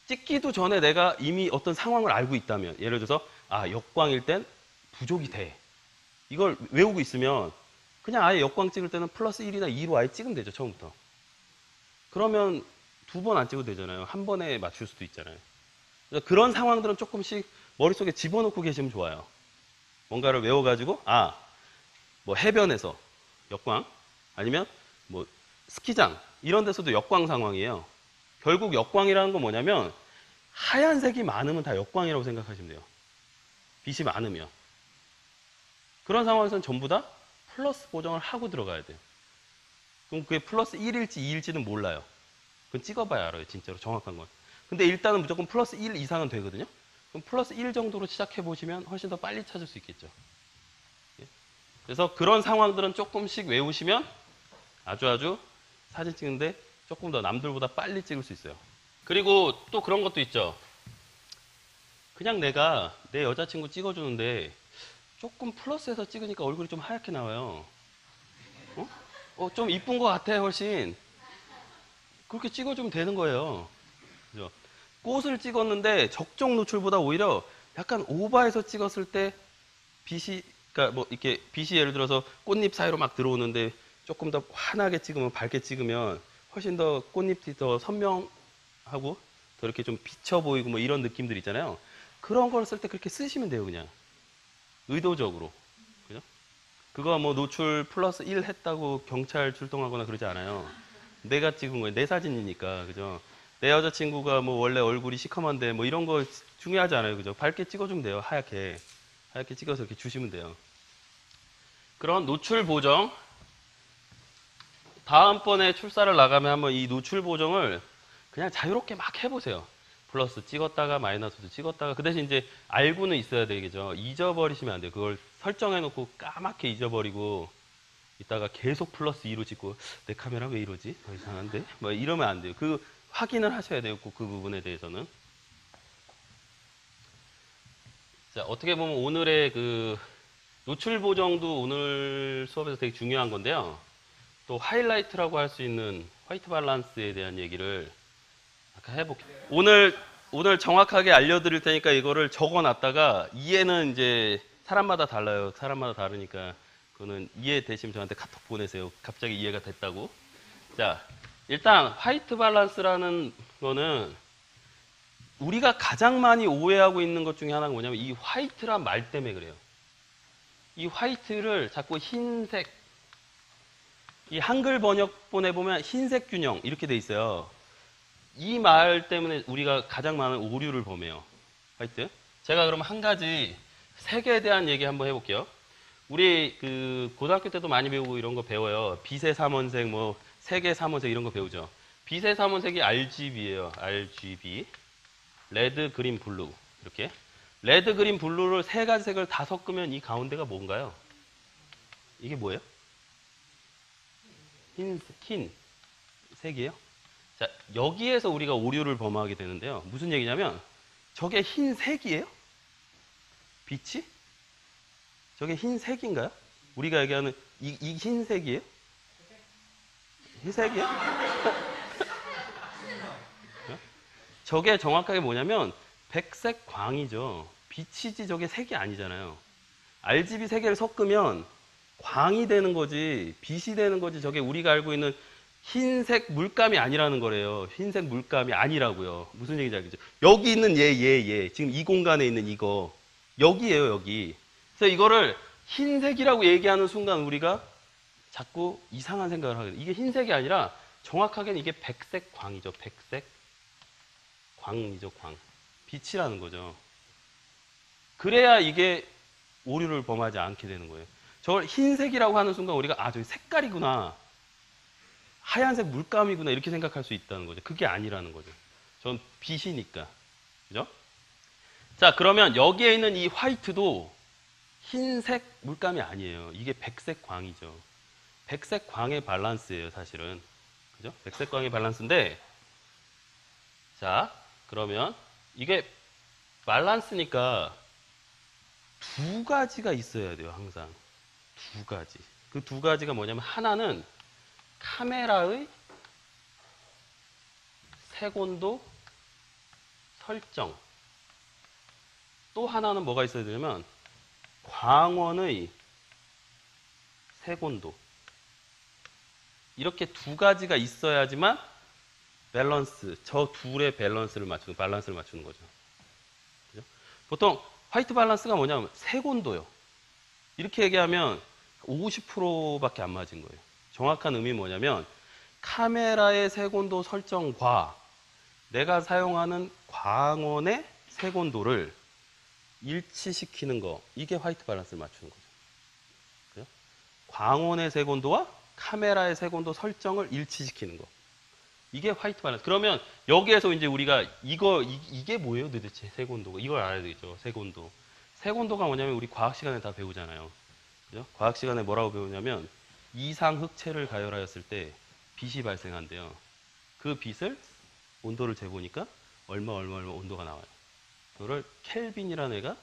찍기도 전에 내가 이미 어떤 상황을 알고 있다면, 예를 들어서 역광일 땐 부족이 돼. 이걸 외우고 있으면 그냥 아예 역광 찍을 때는 플러스 1이나 2로 아예 찍으면 되죠. 처음부터. 그러면 두 번 안 찍어도 되잖아요. 한 번에 맞출 수도 있잖아요. 그런 상황들은 조금씩 머릿속에 집어넣고 계시면 좋아요. 뭔가를 외워가지고 뭐 해변에서 역광, 아니면 뭐 스키장 이런 데서도 역광 상황이에요. 결국 역광이라는 건 뭐냐면 하얀색이 많으면 다 역광이라고 생각하시면 돼요. 빛이 많으면. 그런 상황에서는 전부 다 플러스 보정을 하고 들어가야 돼요. 그럼 그게 플러스 1일지 2일지는 몰라요. 그건 찍어봐야 알아요. 진짜로 정확한 건. 근데 일단은 무조건 플러스 1 이상은 되거든요. 그럼 플러스 1 정도로 시작해 보시면 훨씬 더 빨리 찾을 수 있겠죠. 그래서 그런 상황들은 조금씩 외우시면 아주 사진 찍는데 조금 더 남들보다 빨리 찍을 수 있어요. 그리고 또 그런 것도 있죠. 그냥 내가 내 여자친구 찍어주는데 조금 플러스해서 찍으니까 얼굴이 좀 하얗게 나와요. 좀 이쁜 것 같아, 훨씬. 그렇게 찍어주면 되는 거예요. 그죠? 꽃을 찍었는데 적정 노출보다 오히려 약간 오버해서 찍었을 때 빛이, 그러니까 뭐 이렇게 빛이 예를 들어서 꽃잎 사이로 막 들어오는데 조금 더 환하게 찍으면, 밝게 찍으면 훨씬 더 꽃잎이 더 선명하고 더 이렇게 좀 비쳐 보이고 뭐 이런 느낌들 있잖아요. 그런 걸 쓸 때 그렇게 쓰시면 돼요, 그냥. 의도적으로. 그죠? 그거 뭐 노출 플러스 1 했다고 경찰 출동하거나 그러지 않아요. 내가 찍은 거예요. 내 사진이니까. 그죠? 내 여자친구가 뭐 원래 얼굴이 시커먼데 뭐 이런 거 중요하지 않아요. 그죠? 밝게 찍어주면 돼요. 하얗게. 하얗게 찍어서 이렇게 주시면 돼요. 그런 노출 보정. 다음번에 출사를 나가면 한번 이 노출 보정을 그냥 자유롭게 막 해보세요. 플러스 찍었다가 마이너스도 찍었다가. 그 대신 이제 알고는 있어야 되겠죠. 잊어버리시면 안 돼요. 그걸 설정해놓고 까맣게 잊어버리고 이따가 계속 플러스 2로 찍고 내 카메라 왜 이러지? 이상한데? 뭐 이러면 안 돼요. 그 확인을 하셔야 돼요. 그 부분에 대해서는. 자, 어떻게 보면 오늘의 그 노출 보정도 오늘 수업에서 되게 중요한 건데요. 또 하이라이트라고 할 수 있는 화이트 밸런스에 대한 얘기를 아까 해볼게요. 오늘 정확하게 알려드릴 테니까 이거를 적어놨다가 이해는 이제 사람마다 달라요. 사람마다 다르니까 그거는 이해되시면 저한테 카톡 보내세요. 갑자기 이해가 됐다고. 자, 일단 화이트 밸런스라는 거는 우리가 가장 많이 오해하고 있는 것 중에 하나가 뭐냐면 이 화이트란 말 때문에 그래요. 이 화이트를 자꾸 흰색, 이 한글 번역본에 보면 흰색 균형 이렇게 돼 있어요. 이 말 때문에 우리가 가장 많은 오류를 범해요. 화이트. 제가 그럼 한 가지 색에 대한 얘기 한번 해볼게요. 우리 그 고등학교 때도 많이 배우고 이런 거 배워요. 빛의 삼원색, 뭐 색의 삼원색 이런 거 배우죠. 빛의 삼원색이 RGB예요. RGB. 레드, 그린, 블루. 이렇게. 레드, 그린, 블루를 세 가지 색을 다 섞으면 이 가운데가 뭔가요? 이게 뭐예요? 흰 색이에요? 자, 여기에서 우리가 오류를 범하게 되는데요. 무슨 얘기냐면 저게 흰색이에요? 빛이? 저게 흰색인가요? 우리가 얘기하는 이 흰색이에요? 흰색이에요? 저게 정확하게 뭐냐면 백색 광이죠. 빛이지 저게 색이 아니잖아요. RGB 세 개를 섞으면 광이 되는 거지 빛이 되는 거지 저게 우리가 알고 있는 흰색 물감이 아니라는 거래요. 흰색 물감이 아니라고요. 무슨 얘기인지 알겠죠? 여기 있는 얘 지금 이 공간에 있는 이거 여기예요. 여기. 그래서 이거를 흰색이라고 얘기하는 순간 우리가 자꾸 이상한 생각을 하게 돼요. 이게 흰색이 아니라 정확하게는 이게 백색 광이죠. 백색 광이죠, 광. 빛이라는 거죠. 그래야 이게 오류를 범하지 않게 되는 거예요. 저걸 흰색이라고 하는 순간 우리가 아, 저기 색깔이구나. 하얀색 물감이구나. 이렇게 생각할 수 있다는 거죠. 그게 아니라는 거죠. 전 빛이니까. 그죠? 자, 그러면 여기에 있는 이 화이트도 흰색 물감이 아니에요. 이게 백색 광이죠. 백색 광의 밸런스예요, 사실은. 그죠? 백색 광의 밸런스인데, 자, 그러면 이게 밸런스니까 두 가지가 있어야 돼요, 항상. 두 가지. 그 두 가지가 뭐냐면, 하나는 카메라의 색온도 설정. 또 하나는 뭐가 있어야 되냐면, 광원의 색온도. 이렇게 두 가지가 있어야지만 밸런스, 저 둘의 밸런스를 맞추는, 밸런스를 맞추는 거죠. 그죠? 보통 화이트 밸런스가 뭐냐면 색온도요. 이렇게 얘기하면 50%밖에 안 맞은 거예요. 정확한 의미는 뭐냐면 카메라의 색온도 설정과 내가 사용하는 광원의 색온도를 일치시키는 거, 이게 화이트 밸런스를 맞추는 거죠. 그죠? 광원의 색온도와 카메라의 색온도 설정을 일치시키는 거. 이게 화이트 밸런스. 그러면 여기에서 이제 우리가 이게 뭐예요 도대체 색온도가? 이걸 알아야 되겠죠. 색온도. 색온도가 뭐냐면 우리 과학 시간에 다 배우잖아요. 그죠? 과학 시간에 뭐라고 배우냐면 이상 흑체를 가열하였을 때 빛이 발생한대요. 그 빛을 온도를 재보니까 얼마 온도가 나와요. 그거를 켈빈이라는 애가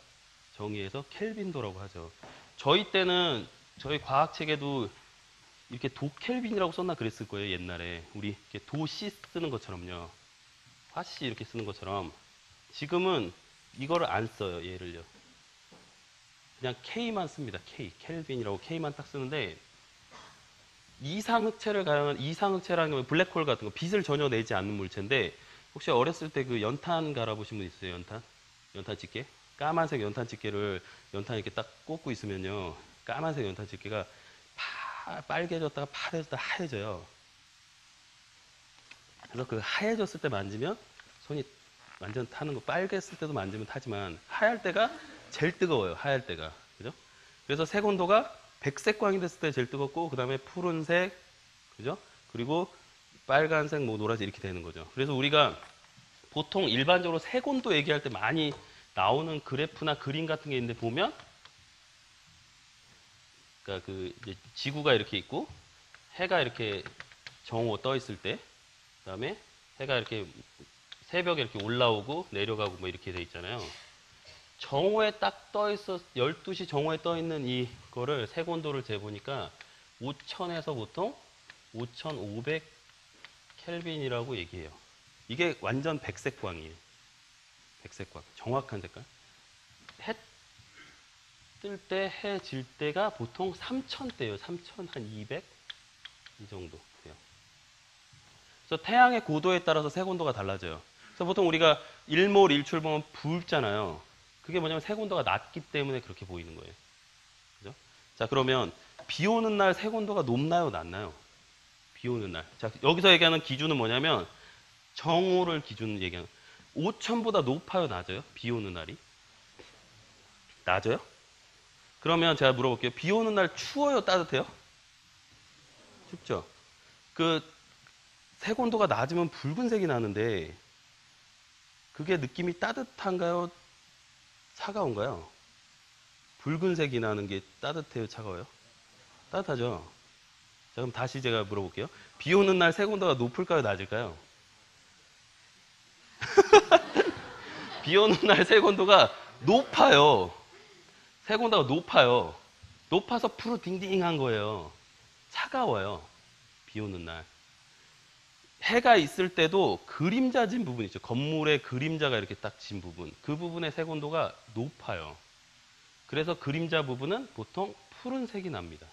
정의해서 켈빈도라고 하죠. 저희 때는 저희 과학책에도 이렇게 도켈빈이라고 썼나 그랬을 거예요, 옛날에. 우리 이렇게 도씨 쓰는 것처럼요. 화씨 이렇게 쓰는 것처럼. 지금은 이거를 안 써요, 얘를요. 그냥 K만 씁니다, K. 켈빈이라고 K만 딱 쓰는데, 이상흑체를 가용한, 이상흑체라는 건 블랙홀 같은 거, 빛을 전혀 내지 않는 물체인데, 혹시 어렸을 때 그 연탄 갈아보신 분 있어요, 연탄? 연탄 집게? 까만색 연탄 집게를 연탄 이렇게 딱 꽂고 있으면요. 까만색 연탄 집게가 빨개졌다가 파래졌다가 하얘져요. 그래서 그 하얘졌을 때 만지면 손이 완전 타는 거, 빨갰을 때도 만지면 타지만 하얄 때가 제일 뜨거워요. 하얄 때가. 그죠? 그래서 색 온도가 백색광이 됐을 때 제일 뜨겁고, 그 다음에 푸른색, 그죠? 그리고 빨간색, 뭐 노란색 이렇게 되는 거죠. 그래서 우리가 보통 일반적으로 색 온도 얘기할 때 많이 나오는 그래프나 그림 같은 게 있는데 보면, 그러니까 그 이제 지구가 이렇게 있고 해가 이렇게 정오 떠 있을 때, 그다음에 해가 이렇게 새벽에 이렇게 올라오고 내려가고 뭐 이렇게 돼 있잖아요. 정오에 딱 떠 있어 12시 정오에 떠 있는 이거를 색 온도를 재보니까 5000에서 보통 5500 켈빈이라고 얘기해요. 이게 완전 백색광이에요. 백색광. 정확한 색깔. 해 뜰 때, 해 질 때가 보통 3000대예요. 3000, 한 200? 이 정도 돼요. 그래서 태양의 고도에 따라서 색 온도가 달라져요. 그래서 보통 우리가 일몰, 일출 보면 붉잖아요. 그게 뭐냐면 색 온도가 낮기 때문에 그렇게 보이는 거예요. 그죠? 자, 그러면 비 오는 날 색 온도가 높나요, 낮나요? 비 오는 날. 자, 여기서 얘기하는 기준은 뭐냐면 정오를 기준으로 얘기하는 5000보다 높아요, 낮아요? 비 오는 날이? 낮아요? 그러면 제가 물어볼게요. 비 오는 날 추워요, 따뜻해요? 춥죠? 그 색 온도가 낮으면 붉은색이 나는데 그게 느낌이 따뜻한가요? 차가운가요? 붉은색이 나는 게 따뜻해요, 차가워요? 따뜻하죠? 자, 그럼 다시 제가 물어볼게요. 비 오는 날 색 온도가 높을까요, 낮을까요? 비 오는 날 색 온도가 높아요. 색 온도가 높아요. 높아서 푸르딩딩한 거예요. 차가워요. 비 오는 날. 해가 있을 때도 그림자 진 부분 있죠. 건물에 그림자가 이렇게 딱 진 부분. 그 부분의 색 온도가 높아요. 그래서 그림자 부분은 보통 푸른색이 납니다.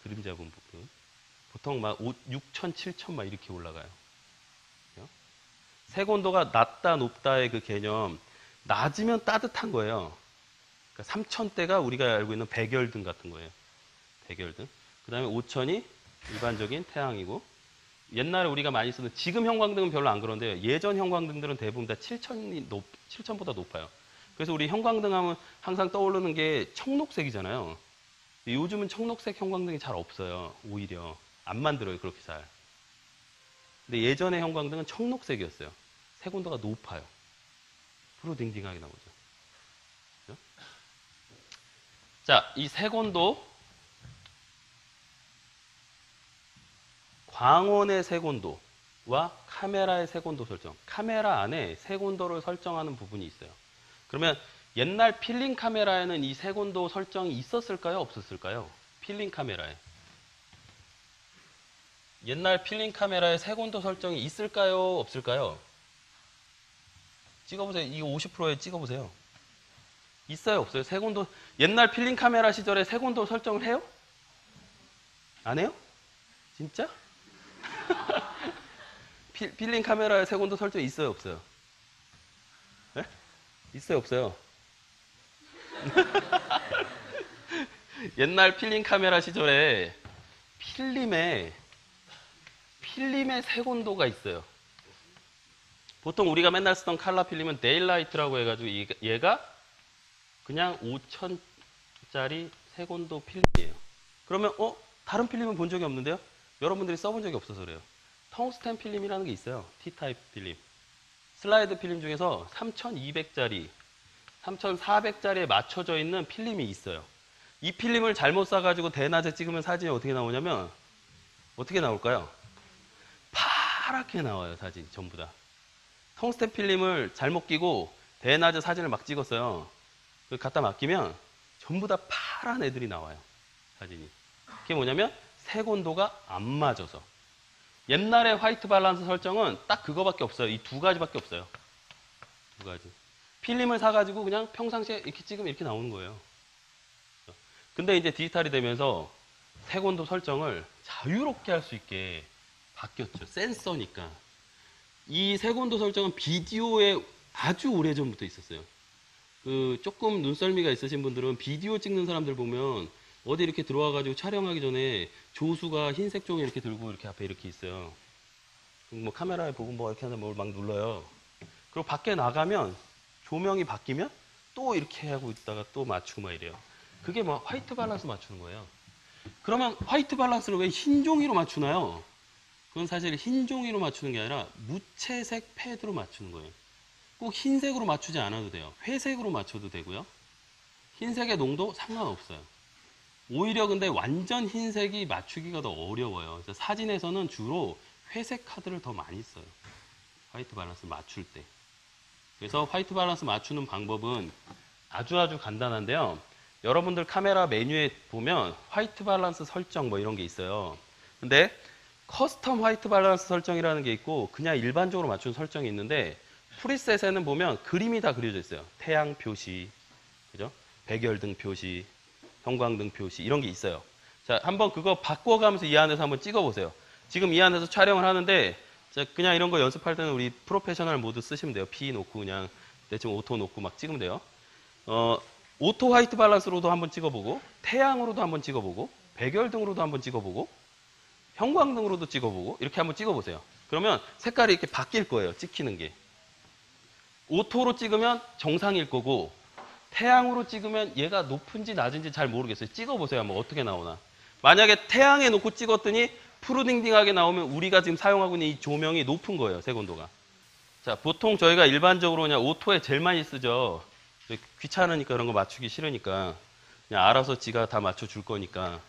그림자 부분. 보통 막 6000, 7000 막 이렇게 올라가요. 색 온도가 낮다, 높다의 그 개념. 낮으면 따뜻한 거예요. 그러니까 3000대가 우리가 알고 있는 백열등 같은 거예요. 백열등. 그 다음에 5000이 일반적인 태양이고, 옛날에 우리가 많이 쓰는 지금 형광등은 별로 안 그런데요. 예전 형광등들은 대부분 다 7,000보다 높아요. 그래서 우리 형광등 하면 항상 떠오르는 게 청록색이잖아요. 요즘은 청록색 형광등이 잘 없어요. 오히려 안 만들어요. 그렇게 잘. 근데 예전에 형광등은 청록색이었어요. 색온도가 높아요. 푸르딩딩하게 나오죠. 그죠? 자, 이 색온도, 광원의 색온도와 카메라의 색온도 설정. 카메라 안에 색온도를 설정하는 부분이 있어요. 그러면 옛날 필름 카메라에는 이 색온도 설정이 있었을까요? 없었을까요? 필름 카메라에. 옛날 필름 카메라에 색온도 설정이 있을까요? 없을까요? 찍어보세요. 이거 50%에 찍어보세요. 있어요? 없어요? 색온도, 옛날 필름 카메라 시절에 색온도 설정을 해요? 안 해요? 진짜? 필름 카메라에 색온도 설정이 있어요? 없어요? 네? 있어요? 없어요? 옛날 필름 카메라 시절에 필름에 색온도가 있어요. 보통 우리가 맨날 쓰던 칼라 필름은 데일라이트라고 해가지고 얘가 그냥 5,000짜리 색온도 필름이에요. 그러면 다른 필름은 본 적이 없는데요? 여러분들이 써본 적이 없어서 그래요. 텅스텐 필름이라는 게 있어요. T타입 필름. 슬라이드 필름 중에서 3,200짜리, 3,400짜리에 맞춰져 있는 필름이 있어요. 이 필름을 잘못 사가지고 대낮에 찍으면 사진이 어떻게 나오냐면 어떻게 나올까요? 파랗게 나와요. 사진이 전부 다. 텅스텐 필름을 잘못 끼고 대낮에 사진을 막 찍었어요. 갖다 맡기면 전부 다 파란 애들이 나와요. 사진이. 그게 뭐냐면 색온도가 안 맞아서. 옛날에 화이트 밸런스 설정은 딱 그거밖에 없어요. 이 두 가지밖에 없어요. 두 가지. 필름을 사가지고 그냥 평상시에 이렇게 찍으면 이렇게 나오는 거예요. 근데 이제 디지털이 되면서 색온도 설정을 자유롭게 할 수 있게 바뀌었죠. 센서니까. 이 색온도 설정은 비디오에 아주 오래전부터 있었어요. 조금 눈썰미가 있으신 분들은 비디오 찍는 사람들 보면 어디 이렇게 들어와가지고 촬영하기 전에 조수가 흰색 종이 이렇게 들고 이렇게 앞에 이렇게 있어요. 뭐 카메라에 보고 뭐 이렇게 하다 뭘 막 눌러요. 그리고 밖에 나가면 조명이 바뀌면 또 이렇게 하고 있다가 또 맞추고 막 이래요. 그게 뭐 화이트 밸런스 맞추는 거예요. 그러면 화이트 밸런스를 왜 흰 종이로 맞추나요? 그건 사실 흰 종이로 맞추는 게 아니라 무채색 패드로 맞추는 거예요. 꼭 흰색으로 맞추지 않아도 돼요. 회색으로 맞춰도 되고요. 흰색의 농도 상관없어요. 오히려 근데 완전 흰색이 맞추기가 더 어려워요. 그래서 사진에서는 주로 회색 카드를 더 많이 써요. 화이트 밸런스 맞출 때. 그래서 화이트 밸런스 맞추는 방법은 아주 간단한데요. 여러분들 카메라 메뉴에 보면 화이트 밸런스 설정 뭐 이런 게 있어요. 근데 커스텀 화이트 밸런스 설정이라는 게 있고 그냥 일반적으로 맞추는 설정이 있는데 프리셋에는 보면 그림이 다 그려져 있어요. 태양 표시, 그죠? 백열등 표시, 형광등 표시 이런 게 있어요. 자, 한번 그거 바꿔가면서 이 안에서 한번 찍어보세요. 지금 이 안에서 촬영을 하는데 자, 그냥 이런 거 연습할 때는 우리 프로페셔널 모드 쓰시면 돼요. P 놓고 그냥 대충 오토 놓고 막 찍으면 돼요. 오토 화이트 밸런스로도 한번 찍어보고 태양으로도 한번 찍어보고 백열등으로도 한번 찍어보고 형광등으로도 찍어보고 이렇게 한번 찍어보세요. 그러면 색깔이 이렇게 바뀔 거예요. 찍히는 게. 오토로 찍으면 정상일 거고 태양으로 찍으면 얘가 높은지 낮은지 잘 모르겠어요. 찍어보세요. 한번 어떻게 나오나. 만약에 태양에 놓고 찍었더니 푸르딩딩하게 나오면 우리가 지금 사용하고 있는 이 조명이 높은 거예요. 색온도가. 자, 보통 저희가 일반적으로 그냥 오토에 제일 많이 쓰죠. 귀찮으니까 그런 거 맞추기 싫으니까 그냥 알아서 지가 다 맞춰줄 거니까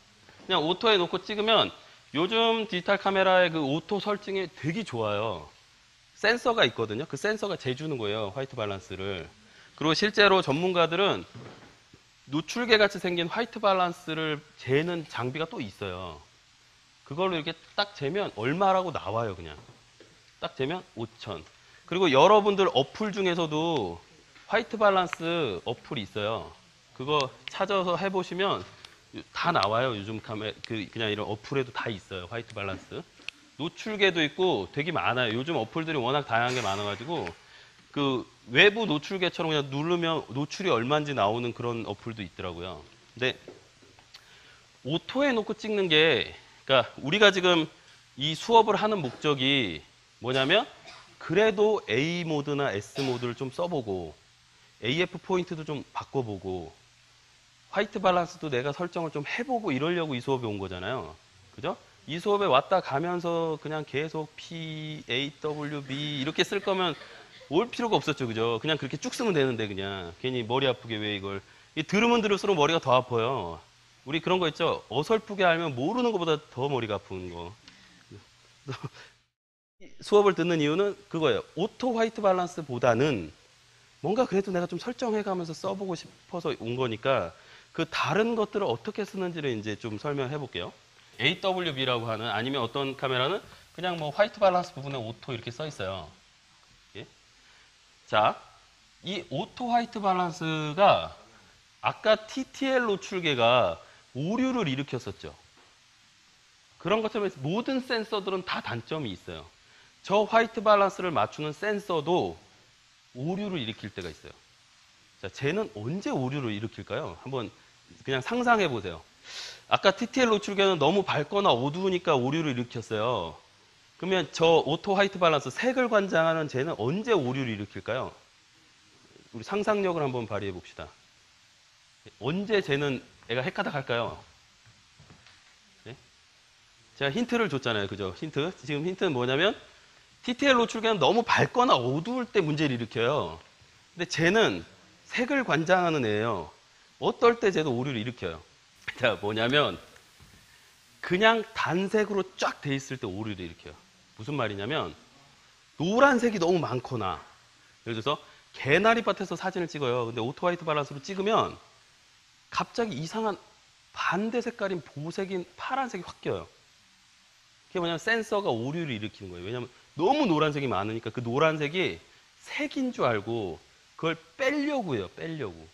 그냥 오토에 놓고 찍으면 요즘 디지털 카메라의 그 오토 설정이 되게 좋아요. 센서가 있거든요. 그 센서가 재주는 거예요. 화이트 밸런스를. 그리고 실제로 전문가들은 노출계 같이 생긴 화이트 밸런스를 재는 장비가 또 있어요. 그걸로 이렇게 딱 재면 얼마라고 나와요. 그냥 딱 재면 5,000. 그리고 여러분들 어플 중에서도 화이트 밸런스 어플이 있어요. 그거 찾아서 해보시면 다 나와요. 요즘 그냥 이런 어플에도 다 있어요. 화이트 밸런스. 노출계도 있고 되게 많아요. 요즘 어플들이 워낙 다양한 게 많아가지고 그 외부 노출계처럼 그냥 누르면 노출이 얼마인지 나오는 그런 어플도 있더라고요. 근데 오토에 놓고 찍는 게, 그러니까 우리가 지금 이 수업을 하는 목적이 뭐냐면 그래도 A 모드나 S 모드를 좀 써보고 AF 포인트도 좀 바꿔보고 화이트 밸런스도 내가 설정을 좀 해보고 이러려고 이 수업에 온 거잖아요. 그죠? 이 수업에 왔다 가면서 그냥 계속 P, A, W, B 이렇게 쓸 거면 올 필요가 없었죠. 그죠? 그냥 그렇게 쭉 쓰면 되는데 그냥 괜히 머리 아프게 왜 이걸 들으면 들을수록 머리가 더 아파요. 우리 그런 거 있죠? 어설프게 알면 모르는 것보다 더 머리가 아픈 거. 수업을 듣는 이유는 그거예요. 오토 화이트 밸런스보다는 뭔가 그래도 내가 좀 설정해 가면서 써보고 싶어서 온 거니까 그 다른 것들을 어떻게 쓰는지를 이제 좀 설명해 볼게요. AWB라고 하는 아니면 어떤 카메라는 그냥 뭐 화이트 밸런스 부분에 오토 이렇게 써 있어요. 예? 자, 이 오토 화이트 밸런스가 아까 TTL 노출계가 오류를 일으켰었죠. 그런 것처럼 모든 센서들은 다 단점이 있어요. 저 화이트 밸런스를 맞추는 센서도 오류를 일으킬 때가 있어요. 자, 쟤는 언제 오류를 일으킬까요? 한번 그냥 상상해 보세요. 아까 TTL 노출계는 너무 밝거나 어두우니까 오류를 일으켰어요. 그러면 저 오토 화이트 밸런스 색을 관장하는 쟤는 언제 오류를 일으킬까요? 우리 상상력을 한번 발휘해 봅시다. 언제 쟤는 애가 헷가닥 할까요? 네? 제가 힌트를 줬잖아요. 그죠? 힌트. 지금 힌트는 뭐냐면 TTL 노출계는 너무 밝거나 어두울 때 문제를 일으켜요. 근데 쟤는 색을 관장하는 애예요. 어떨 때 쟤도 오류를 일으켜요. 자, 뭐냐면 그냥 단색으로 쫙 돼 있을 때 오류를 일으켜요. 무슨 말이냐면 노란색이 너무 많거나 예를 들어서 개나리밭에서 사진을 찍어요. 근데 오토 화이트 밸런스로 찍으면 갑자기 이상한 반대 색깔인 보색인 파란색이 확 껴요. 그게 뭐냐면 센서가 오류를 일으키는 거예요. 왜냐면 너무 노란색이 많으니까 그 노란색이 색인 줄 알고 그걸 빼려고 해요. 빼려고.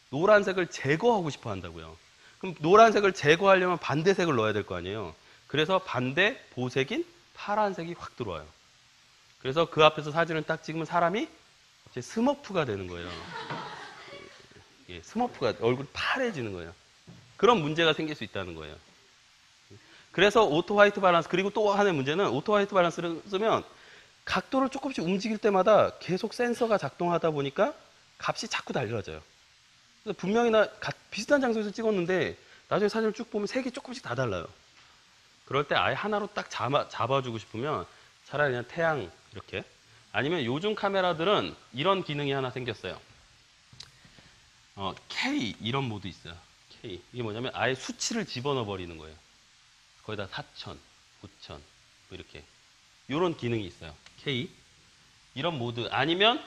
노란색을 제거하고 싶어 한다고요. 그럼 노란색을 제거하려면 반대색을 넣어야 될 거 아니에요. 그래서 반대 보색인 파란색이 확 들어와요. 그래서 그 앞에서 사진을 딱 찍으면 사람이 갑자기 스머프가 되는 거예요. 예, 스머프가 얼굴이 파래지는 거예요. 그런 문제가 생길 수 있다는 거예요. 그래서 오토 화이트 밸런스 그리고 또 하나의 문제는 오토 화이트 밸런스를 쓰면 각도를 조금씩 움직일 때마다 계속 센서가 작동하다 보니까 값이 자꾸 달라져요. 그래서 분명히 비슷한 장소에서 찍었는데 나중에 사진을 쭉 보면 색이 조금씩 다 달라요. 그럴 때 아예 하나로 딱 잡아주고 싶으면 차라리 그냥 태양 이렇게 아니면 요즘 카메라들은 이런 기능이 하나 생겼어요. K 이런 모드 있어요. K 이게 뭐냐면 아예 수치를 집어넣어 버리는 거예요. 거기다 4,000, 9,000 뭐 이렇게 이런 기능이 있어요. K 이런 모드 아니면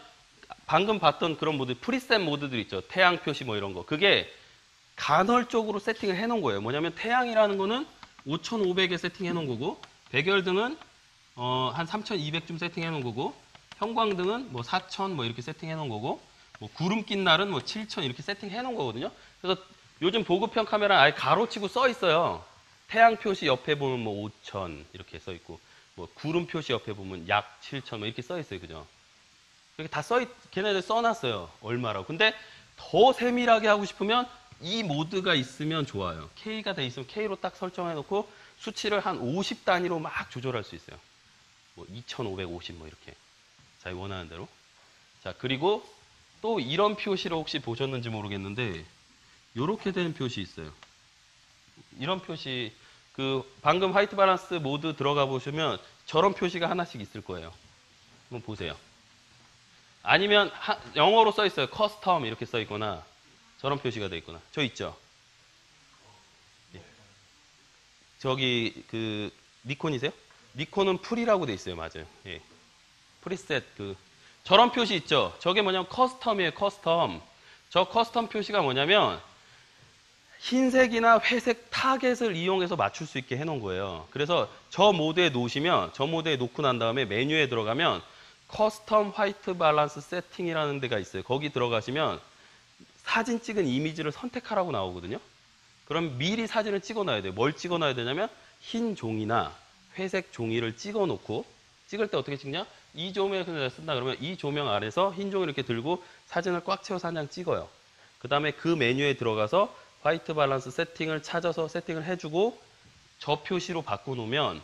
방금 봤던 그런 모드 프리셋 모드들 있죠. 태양 표시 뭐 이런 거 그게 간헐적으로 세팅을 해놓은 거예요. 뭐냐면 태양이라는 거는 5,500에 세팅해 놓은 거고 백열등은 한 3,200쯤 세팅해 놓은 거고 형광등은 뭐 4,000 뭐 이렇게 세팅해 놓은 거고 뭐 구름 낀 날은 뭐 7,000 이렇게 세팅해 놓은 거거든요. 그래서 요즘 보급형 카메라 아예 가로치고 써 있어요. 태양 표시 옆에 보면 뭐 5,000 이렇게 써 있고 뭐 구름 표시 옆에 보면 약 7,000 뭐 이렇게 써 있어요. 그죠? 이렇게 다 걔네들 써놨어요. 얼마라고. 근데 더 세밀하게 하고 싶으면 이 모드가 있으면 좋아요. K가 돼 있으면 K로 딱 설정해 놓고 수치를 한 50 단위로 막 조절할 수 있어요. 뭐 2550 뭐 이렇게. 자기 원하는 대로. 자, 그리고 또 이런 표시를 혹시 보셨는지 모르겠는데 이렇게 된 표시 있어요. 이런 표시 방금 화이트 밸런스 모드 들어가 보시면 저런 표시가 하나씩 있을 거예요. 한번 보세요. 아니면 영어로 써 있어요. 커스텀 이렇게 써 있거나 저런 표시가 돼 있거나. 저 있죠. 예. 저기 니콘이세요? 니콘은 풀이라고 돼 있어요. 맞아요. 예. 프리셋 저런 표시 있죠. 저게 뭐냐면 커스텀이에요. 커스텀. 저 커스텀 표시가 뭐냐면 흰색이나 회색 타겟을 이용해서 맞출 수 있게 해놓은 거예요. 그래서 저 모드에 놓으시면 저 모드에 놓고 난 다음에 메뉴에 들어가면 커스텀 화이트 밸런스 세팅이라는 데가 있어요. 거기 들어가시면 사진 찍은 이미지를 선택하라고 나오거든요. 그럼 미리 사진을 찍어놔야 돼요. 뭘 찍어놔야 되냐면 흰 종이나 회색 종이를 찍어놓고 찍을 때 어떻게 찍냐? 이 조명을 쓴다 그러면 이 조명 아래서 흰 종이를 이렇게 들고 사진을 꽉 채워서 한 장 찍어요. 그 다음에 그 메뉴에 들어가서 화이트 밸런스 세팅을 찾아서 세팅을 해주고 저 표시로 바꿔놓으면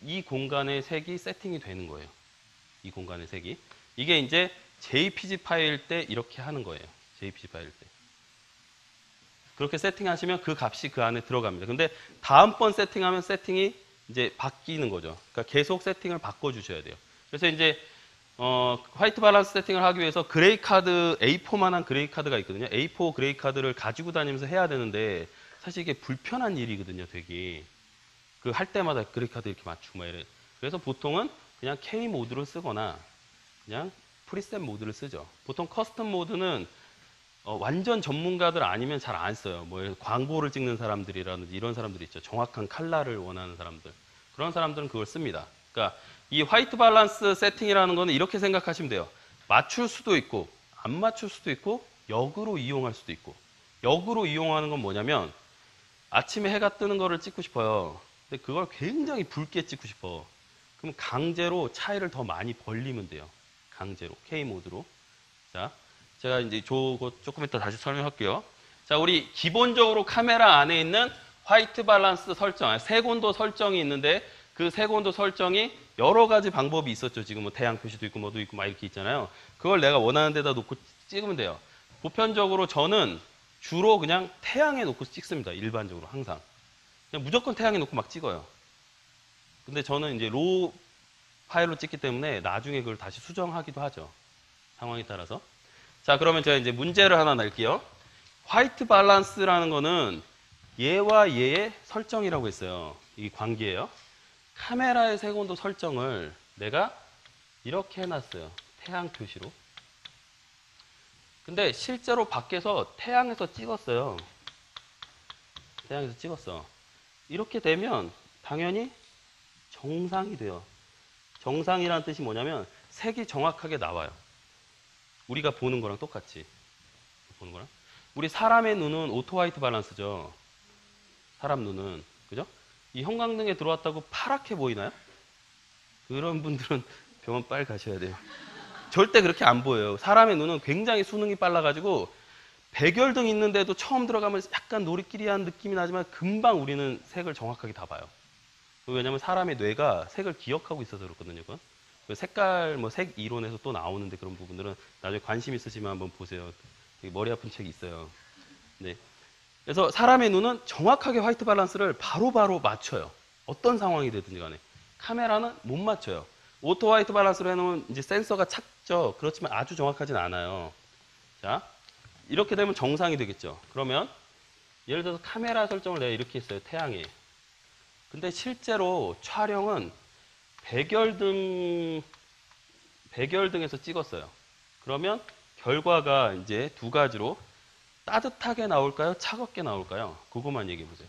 이 공간의 색이 세팅이 되는 거예요. 이 공간의 색이. 이게 이제 JPG 파일 때 이렇게 하는 거예요. JPG 파일 때. 그렇게 세팅하시면 그 값이 그 안에 들어갑니다. 근데 다음번 세팅하면 세팅이 이제 바뀌는 거죠. 그러니까 계속 세팅을 바꿔주셔야 돼요. 그래서 이제 화이트 밸런스 세팅을 하기 위해서 그레이 카드, A4만한 그레이 카드가 있거든요. A4 그레이 카드를 가지고 다니면서 해야 되는데 사실 이게 불편한 일이거든요, 되게. 그 할 때마다 그레이 카드 이렇게 맞추고 막 이래. 그래서 보통은 그냥 K 모드를 쓰거나 그냥 프리셋 모드를 쓰죠. 보통 커스텀 모드는 완전 전문가들 아니면 잘 안 써요. 뭐 광고를 찍는 사람들이라든지 이런 사람들이 있죠. 정확한 컬러를 원하는 사람들. 그런 사람들은 그걸 씁니다. 그러니까 이 화이트 밸런스 세팅이라는 거는 이렇게 생각하시면 돼요. 맞출 수도 있고 안 맞출 수도 있고 역으로 이용할 수도 있고. 역으로 이용하는 건 뭐냐면 아침에 해가 뜨는 거를 찍고 싶어요. 근데 그걸 굉장히 붉게 찍고 싶어. 그럼 강제로 차이를 더 많이 벌리면 돼요. 강제로 K 모드로. 자, 제가 이제 조금 이따 다시 설명할게요. 자, 우리 기본적으로 카메라 안에 있는 화이트 밸런스 설정, 색온도 설정이 있는데 그 색온도 설정이 여러 가지 방법이 있었죠. 지금 뭐 태양 표시도 있고 뭐도 있고 막 이렇게 있잖아요. 그걸 내가 원하는 데다 놓고 찍으면 돼요. 보편적으로 저는 주로 그냥 태양에 놓고 찍습니다. 일반적으로 항상. 그냥 무조건 태양에 놓고 막 찍어요. 근데 저는 이제 로우 파일로 찍기 때문에 나중에 그걸 다시 수정하기도 하죠. 상황에 따라서. 자, 그러면 제가 이제 문제를 하나 낼게요. 화이트 밸런스라는 거는 얘와 얘의 설정이라고 했어요. 이 관계예요. 카메라의 색온도 설정을 내가 이렇게 해놨어요. 태양 표시로. 근데 실제로 밖에서 태양에서 찍었어요. 태양에서 찍었어. 이렇게 되면 당연히 정상이 돼요. 정상이라는 뜻이 뭐냐면 색이 정확하게 나와요. 우리가 보는 거랑 똑같이. 보는 거랑. 우리 사람의 눈은 오토 화이트 밸런스죠. 사람 눈은. 그죠? 이 형광등에 들어왔다고 파랗게 보이나요? 그런 분들은 병원 빨리 가셔야 돼요. 절대 그렇게 안 보여요. 사람의 눈은 굉장히 수능이 빨라가지고 백열등 있는데도 처음 들어가면 약간 노리끼리한 느낌이 나지만 금방 우리는 색을 정확하게 다 봐요. 왜냐면 사람의 뇌가 색을 기억하고 있어서 그렇거든요. 그건. 색깔, 뭐 색 이론에서 또 나오는데 그런 부분들은 나중에 관심 있으시면 한번 보세요. 되게 머리 아픈 책이 있어요. 네. 그래서 사람의 눈은 정확하게 화이트 밸런스를 바로바로 맞춰요. 어떤 상황이 되든지 간에. 카메라는 못 맞춰요. 오토 화이트 밸런스로 해놓으면 이제 센서가 찾죠. 그렇지만 아주 정확하진 않아요. 자, 이렇게 되면 정상이 되겠죠. 그러면 예를 들어서 카메라 설정을 내가 이렇게 했어요. 태양에. 근데 실제로 촬영은 백열등에서 찍었어요. 그러면 결과가 이제 두 가지로 따뜻하게 나올까요? 차갑게 나올까요? 그것만 얘기해 보세요.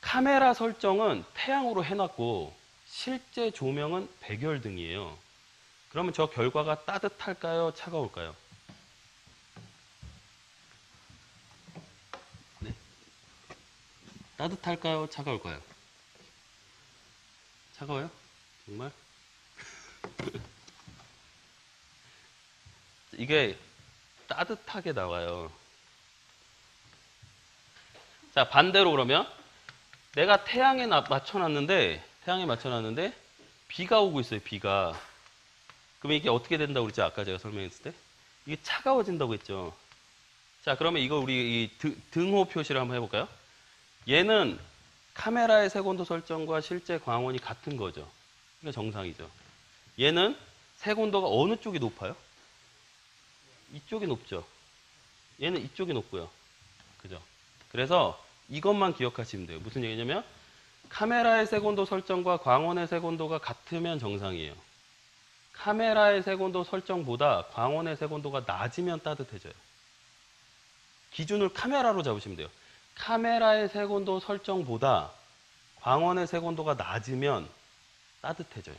카메라 설정은 태양으로 해놨고 실제 조명은 백열등이에요. 그러면 저 결과가 따뜻할까요? 차가울까요? 네. 따뜻할까요? 차가울까요? 차가워요? 정말? 이게 따뜻하게 나와요. 자, 반대로 그러면 내가 태양에 맞춰놨는데 비가 오고 있어요. 비가. 그러면 이게 어떻게 된다고 그랬죠? 아까 제가 설명했을 때 이게 차가워진다고 했죠. 자, 그러면 이거 우리 이 등호 표시를 한번 해볼까요? 얘는 카메라의 색온도 설정과 실제 광원이 같은 거죠. 이게 정상이죠. 얘는 색온도가 어느 쪽이 높아요? 이쪽이 높죠. 얘는 이쪽이 높고요. 그죠? 그래서 이것만 기억하시면 돼요. 무슨 얘기냐면 카메라의 색온도 설정과 광원의 색온도가 같으면 정상이에요. 카메라의 색온도 설정보다 광원의 색온도가 낮으면 따뜻해져요. 기준을 카메라로 잡으시면 돼요. 카메라의 색온도 설정보다 광원의 색온도가 낮으면 따뜻해져요.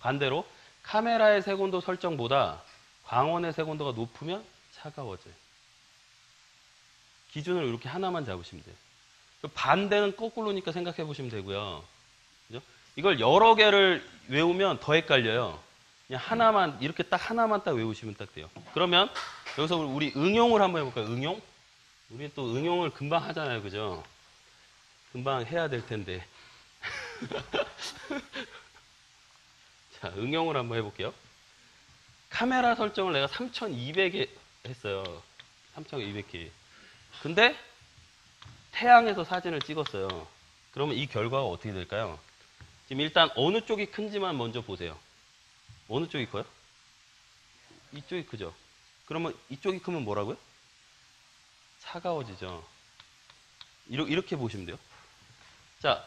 반대로 카메라의 색온도 설정보다 광원의 색온도가 높으면 차가워져요. 기준을 이렇게 하나만 잡으시면 돼요. 반대는 거꾸로니까 생각해 보시면 되고요. 그죠? 이걸 여러 개를 외우면 더 헷갈려요. 그냥 하나만, 이렇게 딱 하나만 딱 외우시면 딱 돼요. 그러면 여기서 우리 응용을 한번 해볼까요? 응용? 우리 또 응용을 금방 하잖아요. 그죠? 금방 해야 될 텐데. 자, 응용을 한번 해볼게요. 카메라 설정을 내가 3200에 했어요. 3200개. 근데 태양에서 사진을 찍었어요. 그러면 이 결과가 어떻게 될까요? 지금 일단 어느 쪽이 큰지만 먼저 보세요. 어느 쪽이 커요? 이쪽이 크죠? 그러면 이쪽이 크면 뭐라고요? 차가워지죠. 이렇게 보시면 돼요. 자,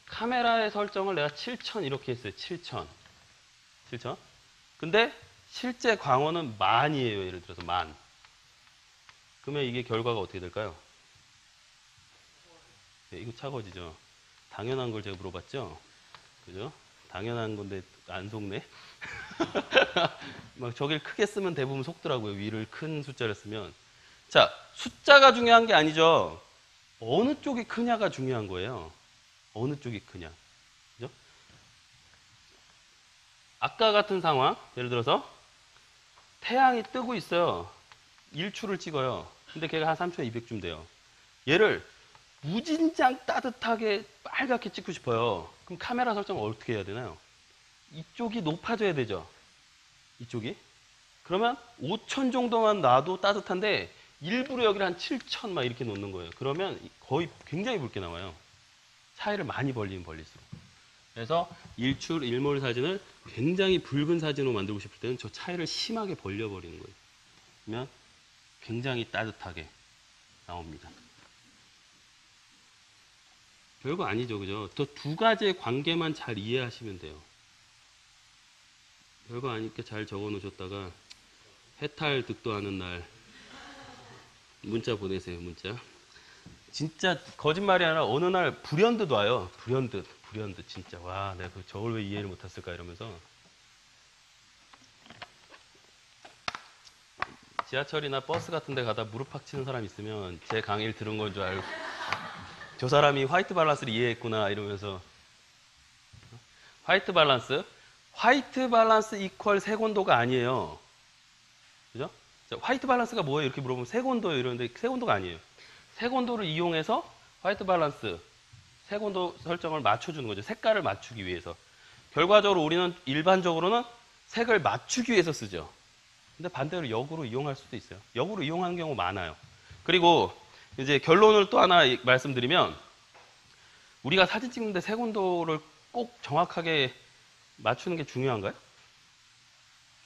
카메라의 설정을 내가 7000 이렇게 했어요. 7000. 7000. 근데 실제 광원은 만이에요. 예를 들어서 만. 그러면 이게 결과가 어떻게 될까요? 네, 이거 차가워지죠. 당연한 걸 제가 물어봤죠? 그죠? 당연한 건데 안 속네? 막 저길 크게 쓰면 대부분 속더라고요. 위를 큰 숫자를 쓰면. 자, 숫자가 중요한 게 아니죠. 어느 쪽이 크냐가 중요한 거예요. 어느 쪽이 크냐. 그죠? 아까 같은 상황, 예를 들어서 태양이 뜨고 있어요. 일출을 찍어요. 근데 걔가 한 3200쯤 돼요. 얘를 무진장 따뜻하게 빨갛게 찍고 싶어요. 그럼 카메라 설정을 어떻게 해야 되나요? 이쪽이 높아져야 되죠. 이쪽이. 그러면 5000 정도만 놔도 따뜻한데 일부러 여기를 한 7000 막 이렇게 놓는 거예요. 그러면 거의 굉장히 붉게 나와요. 차이를 많이 벌리면 벌릴수록. 그래서 일출, 일몰 사진을 굉장히 붉은 사진으로 만들고 싶을 때는 저 차이를 심하게 벌려버리는 거예요. 그러면 굉장히 따뜻하게 나옵니다. 별거 아니죠, 그죠? 저 두 가지의 관계만 잘 이해하시면 돼요. 별거 아니니까 잘 적어 놓으셨다가 해탈 득도하는 날 문자 보내세요, 문자. 진짜 거짓말이 아니라 어느 날 불현듯 와요. 불현듯 진짜. 와, 내가 저걸 왜 이해를 못했을까 이러면서. 지하철이나 버스 같은 데 가다 무릎팍 치는 사람 있으면 제 강의를 들은 건 줄 알고 저 사람이 화이트 밸런스를 이해했구나 이러면서. 화이트 밸런스 이퀄 색온도가 아니에요. 그죠? 자, 화이트 밸런스가 뭐예요? 이렇게 물어보면 색온도예요 이러는데 색온도가 아니에요. 색온도를 이용해서 화이트 밸런스 색온도 설정을 맞춰주는 거죠. 색깔을 맞추기 위해서. 결과적으로 우리는 일반적으로는 색을 맞추기 위해서 쓰죠. 근데 반대로 역으로 이용할 수도 있어요. 역으로 이용하는 경우 많아요. 그리고 이제 결론을 또 하나 말씀드리면 우리가 사진 찍는데 색온도를 꼭 정확하게 맞추는 게 중요한가요?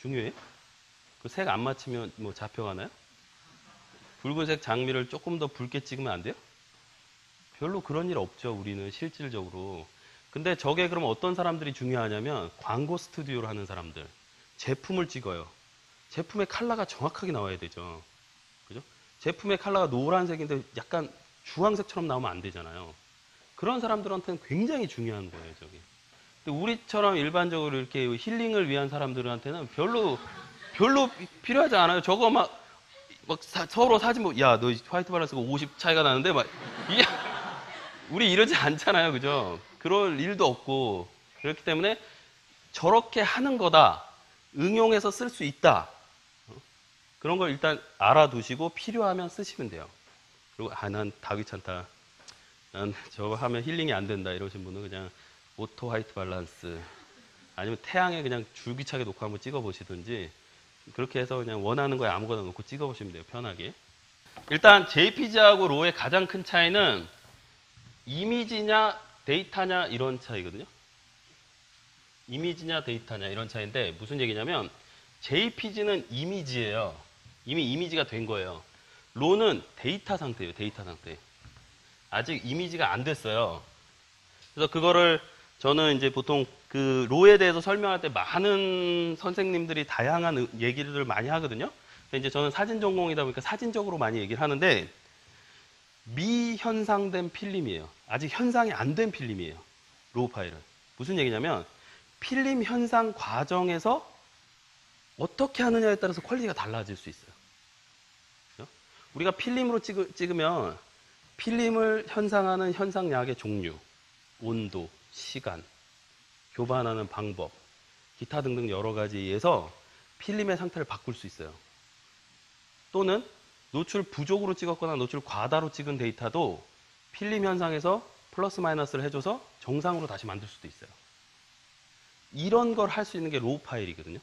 중요해요? 그 색 안 맞추면 뭐 잡혀가나요? 붉은색 장미를 조금 더 붉게 찍으면 안 돼요? 별로 그런 일 없죠. 우리는 실질적으로. 근데 저게 그럼 어떤 사람들이 중요하냐면 광고 스튜디오를 하는 사람들. 제품을 찍어요. 제품의 컬러가 정확하게 나와야 되죠. 그죠? 제품의 컬러가 노란색인데 약간 주황색처럼 나오면 안 되잖아요. 그런 사람들한테는 굉장히 중요한 거예요, 저게. 근데 우리처럼 일반적으로 이렇게 힐링을 위한 사람들한테는 별로 필요하지 않아요. 저거 막 서로 사진 야, 너 화이트 밸런스가 50 차이가 나는데 이게 우리 이러지 않잖아요. 그죠? 그럴 일도 없고. 그렇기 때문에 저렇게 하는 거다. 응용해서 쓸 수 있다. 그런 걸 일단 알아두시고 필요하면 쓰시면 돼요. 그리고 난 다 귀찮다. 난 저거 하면 힐링이 안 된다. 이러신 분은 그냥 오토 화이트 밸런스 아니면 태양에 그냥 줄기차게 놓고 한번 찍어 보시든지 그렇게 해서 그냥 원하는 거에 아무거나 놓고 찍어 보시면 돼요. 편하게. 일단 JPG하고 로의 가장 큰 차이는 이미지냐 데이터냐 이런 차이거든요. 이미지냐 데이터냐 이런 차이인데 무슨 얘기냐면 JPG는 이미지예요. 이미 이미지가 된 거예요. 로는 데이터 상태예요. 데이터 상태. 아직 이미지가 안 됐어요. 그래서 그거를 저는 이제 보통 그 로에 대해서 설명할 때 많은 선생님들이 다양한 얘기를 많이 하거든요. 근데 이제 저는 사진 전공이다 보니까 사진적으로 많이 얘기를 하는데 미현상된 필름이에요. 아직 현상이 안 된 필름이에요. 로우 파일은. 무슨 얘기냐면 필름 현상 과정에서 어떻게 하느냐에 따라서 퀄리티가 달라질 수 있어요. 그렇죠? 우리가 필름으로 찍으면 필름을 현상하는 현상약의 종류, 온도, 시간, 교반하는 방법, 기타 등등 여러 가지에 의해서 필름의 상태를 바꿀 수 있어요. 또는 노출 부족으로 찍었거나 노출 과다로 찍은 데이터도 필름 현상에서 플러스 마이너스를 해줘서 정상으로 다시 만들 수도 있어요. 이런 걸 할 수 있는 게 로우 파일이거든요.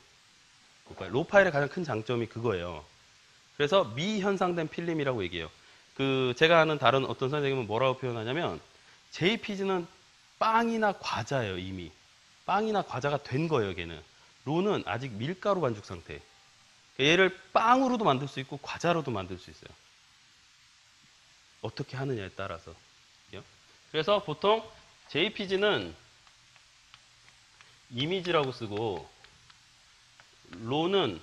로우 파일의 가장 큰 장점이 그거예요. 그래서 미현상된 필름이라고 얘기해요. 제가 아는 다른 어떤 선생님은 뭐라고 표현하냐면 JPG는 빵이나 과자예요. 이미 빵이나 과자가 된 거예요. 걔는 로우는 아직 밀가루 반죽 상태. 얘를 빵으로도 만들 수 있고 과자로도 만들 수 있어요. 어떻게 하느냐에 따라서. 그래서 보통 JPG는 이미지라고 쓰고 로우는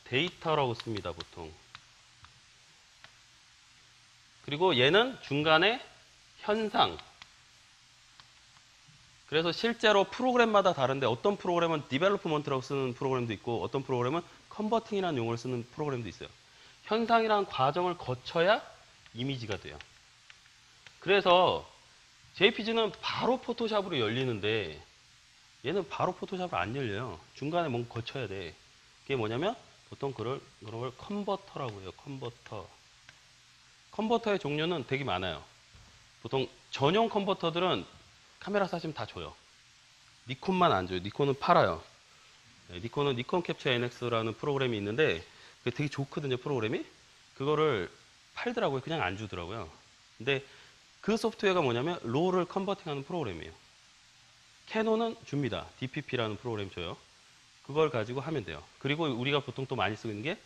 데이터라고 씁니다. 보통. 그리고 얘는 중간에 현상. 그래서 실제로 프로그램마다 다른데 어떤 프로그램은 디벨로프먼트라고 쓰는 프로그램도 있고 어떤 프로그램은 컨버팅이라는 용어를 쓰는 프로그램도 있어요. 현상이라는 과정을 거쳐야 이미지가 돼요. 그래서 JPG는 바로 포토샵으로 열리는데 얘는 바로 포토샵으로 안 열려요. 중간에 뭔가 거쳐야 돼. 그게 뭐냐면 보통 그런 걸 컨버터라고 해요. 컨버터의 종류는 되게 많아요. 보통 전용 컨버터들은 카메라 사시면 다 줘요. 니콘만 안 줘요. 니콘은 팔아요. 니콘은 니콘 캡처 NX라는 프로그램이 있는데 그게 되게 좋거든요. 프로그램이. 그거를 팔더라고요. 그냥 안 주더라고요. 근데 그 소프트웨어가 뭐냐면 로우를 컨버팅하는 프로그램이에요. 캐논은 줍니다. DPP라는 프로그램 줘요. 그걸 가지고 하면 돼요. 그리고 우리가 보통 또 많이 쓰고 있는 게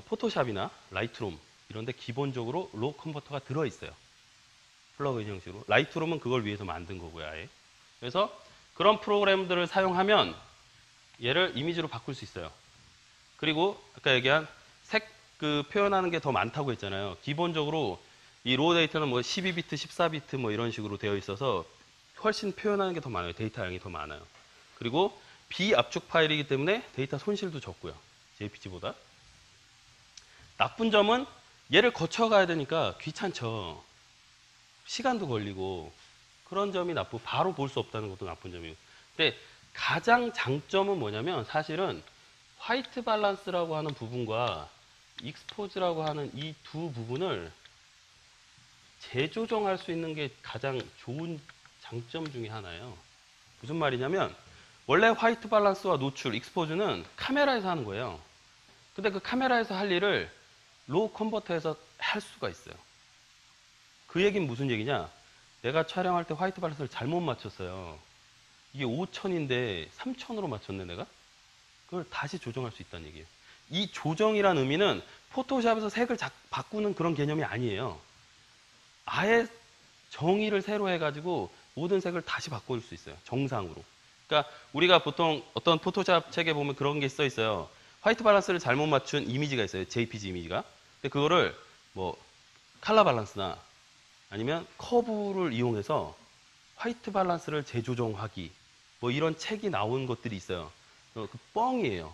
포토샵이나 라이트룸 이런 데 기본적으로 로우 컨버터가 들어있어요. 플러그인 형식으로. 라이트룸은 그걸 위해서 만든 거고요. 아예. 그래서 그런 프로그램들을 사용하면 얘를 이미지로 바꿀 수 있어요. 그리고 아까 얘기한 색 표현하는 게 더 많다고 했잖아요. 기본적으로 이 로우 데이터는 뭐 12비트, 14비트 뭐 이런 식으로 되어 있어서 훨씬 표현하는 게 더 많아요. 데이터 양이 더 많아요. 그리고 비압축 파일이기 때문에 데이터 손실도 적고요. JPG보다. 나쁜 점은 얘를 거쳐가야 되니까 귀찮죠. 시간도 걸리고 그런 점이 나쁘고 바로 볼 수 없다는 것도 나쁜 점이에요. 근데 가장 장점은 뭐냐면 사실은 화이트 밸런스라고 하는 부분과 익스포즈라고 하는 이 두 부분을 재조정할 수 있는 게 가장 좋은 장점 중에 하나예요. 무슨 말이냐면 원래 화이트 밸런스와 노출, 익스포즈는 카메라에서 하는 거예요. 근데 그 카메라에서 할 일을 로우 컨버터에서 할 수가 있어요. 그 얘기는 무슨 얘기냐? 내가 촬영할 때 화이트 밸런스를 잘못 맞췄어요. 이게 5000인데 3000으로 맞췄네 내가? 그걸 다시 조정할 수 있다는 얘기예요. 이 조정이라는 의미는 포토샵에서 색을 바꾸는 그런 개념이 아니에요. 아예 정의를 새로 해가지고 모든 색을 다시 바꿀 수 있어요. 정상으로. 그러니까 우리가 보통 어떤 포토샵 책에 보면 그런 게 써 있어요. 화이트 밸런스를 잘못 맞춘 이미지가 있어요. JPG 이미지가. 근데 그거를 뭐 칼라 밸런스나 아니면 커브를 이용해서 화이트 밸런스를 재조정하기 뭐 이런 책이 나온 것들이 있어요. 그 뻥이에요.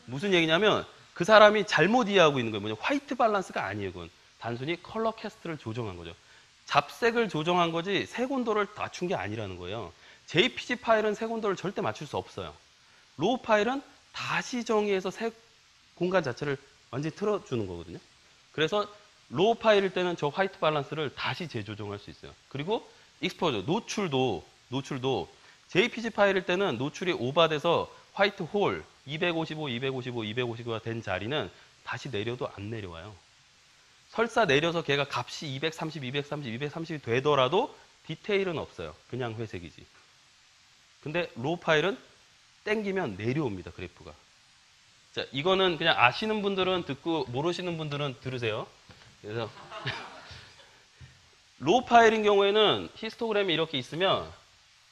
무슨 얘기냐면 그 사람이 잘못 이해하고 있는 거예요. 뭐냐 화이트 밸런스가 아니에요. 그건 단순히 컬러 캐스트를 조정한 거죠. 잡색을 조정한 거지 색 온도를 맞춘 게 아니라는 거예요. JPG 파일은 색 온도를 절대 맞출 수 없어요. 로우 파일은 다시 정의해서 색 공간 자체를 완전히 틀어주는 거거든요. 그래서 로우 파일일 때는 저 화이트 밸런스를 다시 재조정할 수 있어요. 그리고 익스포저, 노출도 JPG 파일일 때는 노출이 오버돼서 화이트 홀 255, 255, 255가 된 자리는 다시 내려도 안 내려와요. 설사 내려서 걔가 값이 230, 230, 230이 되더라도 디테일은 없어요. 그냥 회색이지. 근데 로우 파일은 땡기면 내려옵니다. 그래프가. 자, 이거는 그냥 아시는 분들은 듣고 모르시는 분들은 들으세요. 그래서 로우 파일인 경우에는 히스토그램이 이렇게 있으면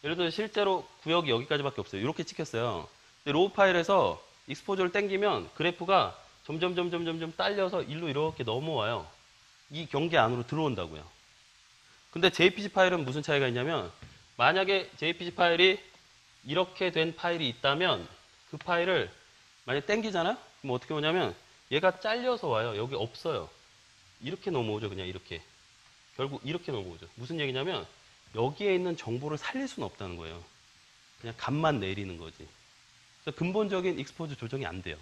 예를 들어 실제로 구역이 여기까지밖에 없어요. 이렇게 찍혔어요. 근데 로우 파일에서 익스포저를 땡기면 그래프가 점점 딸려서 일로 이렇게 넘어와요. 이 경계 안으로 들어온다고요. 근데 JPG 파일은 무슨 차이가 있냐면 만약에 JPG 파일이 이렇게 된 파일이 있다면 그 파일을 만약에 땡기잖아요? 그럼 어떻게 오냐면 얘가 잘려서 와요. 여기 없어요. 이렇게 넘어오죠. 그냥 이렇게. 결국 이렇게 넘어오죠. 무슨 얘기냐면 여기에 있는 정보를 살릴 수는 없다는 거예요. 그냥 값만 내리는 거지. 그래서 근본적인 익스포즈 조정이 안 돼요.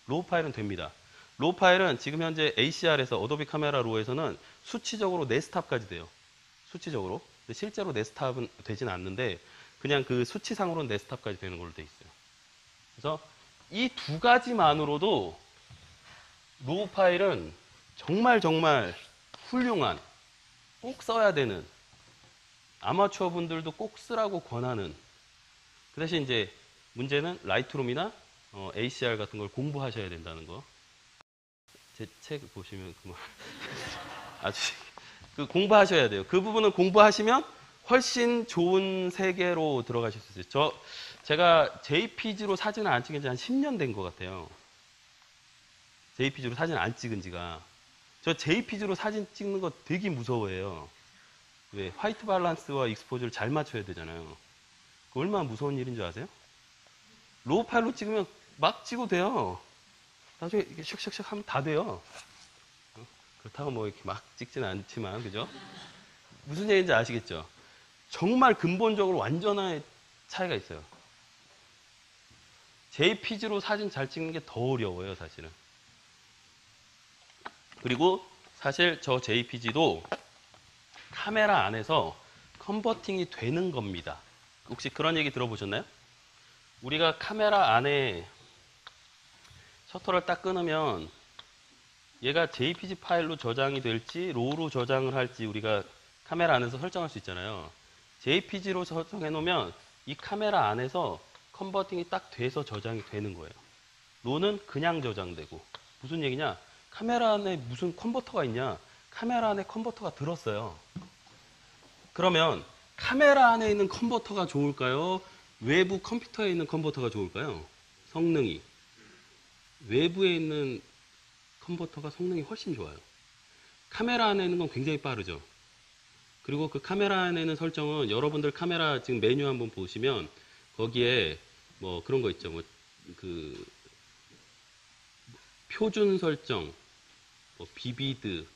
로우 파일은 됩니다. 로우 파일은 지금 현재 ACR에서 어도비 카메라 로에서는 수치적으로 네스탑까지 돼요. 수치적으로. 근데 실제로 네스탑은 되진 않는데 그냥 그 수치상으로는 데스크탑까지 되는 걸로 돼 있어요. 그래서 이 두 가지만으로도 로우 파일은 정말 정말 훌륭한, 꼭 써야 되는, 아마추어 분들도 꼭 쓰라고 권하는. 그 대신 이제 문제는 라이트룸이나 ACR 같은 걸 공부하셔야 된다는 거. 제 책 보시면 아주 그 공부하셔야 돼요. 그 부분은 공부하시면 훨씬 좋은 세계로 들어가실 수 있어요. 제가 JPG로 사진을 안 찍은 지 한 10년 된 것 같아요. JPG로 사진 안 찍은 지가. 저 JPG로 사진 찍는 거 되게 무서워해요. 왜? 화이트 밸런스와 익스포즈를 잘 맞춰야 되잖아요. 그 얼마나 무서운 일인 줄 아세요? 로우 파일로 찍으면 막 찍어도 돼요. 나중에 이렇게 슉슉슉 하면 다 돼요. 그렇다고 뭐 이렇게 막 찍지는 않지만, 그죠? 무슨 얘기인지 아시겠죠? 정말 근본적으로 완전한 차이가 있어요. JPG로 사진 잘 찍는 게 더 어려워요, 사실은. 그리고 사실 저 JPG도 카메라 안에서 컨버팅이 되는 겁니다. 혹시 그런 얘기 들어보셨나요? 우리가 카메라 안에 셔터를 딱 끊으면 얘가 JPG 파일로 저장이 될지 로우로 저장을 할지 우리가 카메라 안에서 설정할 수 있잖아요. JPG로 설정해 놓으면 이 카메라 안에서 컨버팅이 딱 돼서 저장이 되는 거예요. 로우는 그냥 저장되고. 무슨 얘기냐? 카메라 안에 무슨 컨버터가 있냐? 카메라 안에 컨버터가 들었어요. 그러면 카메라 안에 있는 컨버터가 좋을까요? 외부 컴퓨터에 있는 컨버터가 좋을까요? 성능이. 외부에 있는 컨버터가 성능이 훨씬 좋아요. 카메라 안에 있는 건 굉장히 빠르죠. 그리고 그 카메라 안에 있는 설정은 여러분들 카메라 지금 메뉴 한번 보시면 거기에 뭐 그런 거 있죠. 뭐 그 표준 설정, 뭐 비비드,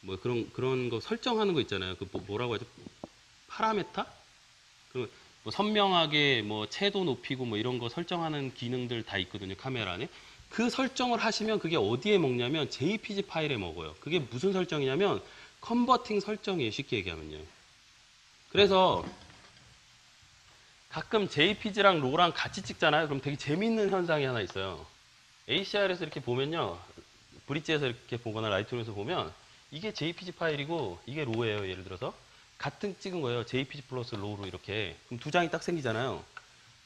뭐 그런 거 설정하는 거 있잖아요. 그 뭐라고 하죠? 파라메타? 그 뭐 선명하게 뭐 채도 높이고 뭐 이런 거 설정하는 기능들 다 있거든요. 카메라 안에. 그 설정을 하시면 그게 어디에 먹냐면 JPG 파일에 먹어요. 그게 무슨 설정이냐면 컨버팅 설정이에요. 쉽게 얘기하면요. 그래서 가끔 JPG랑 로랑 같이 찍잖아요. 그럼 되게 재밌는 현상이 하나 있어요. ACR에서 이렇게 보면요. 브릿지에서 이렇게 보거나 라이트룸에서 보면 이게 JPG 파일이고 이게 로예요. 예를 들어서 같은 찍은 거예요. JPG 플러스 로로 이렇게. 그럼 두 장이 딱 생기잖아요.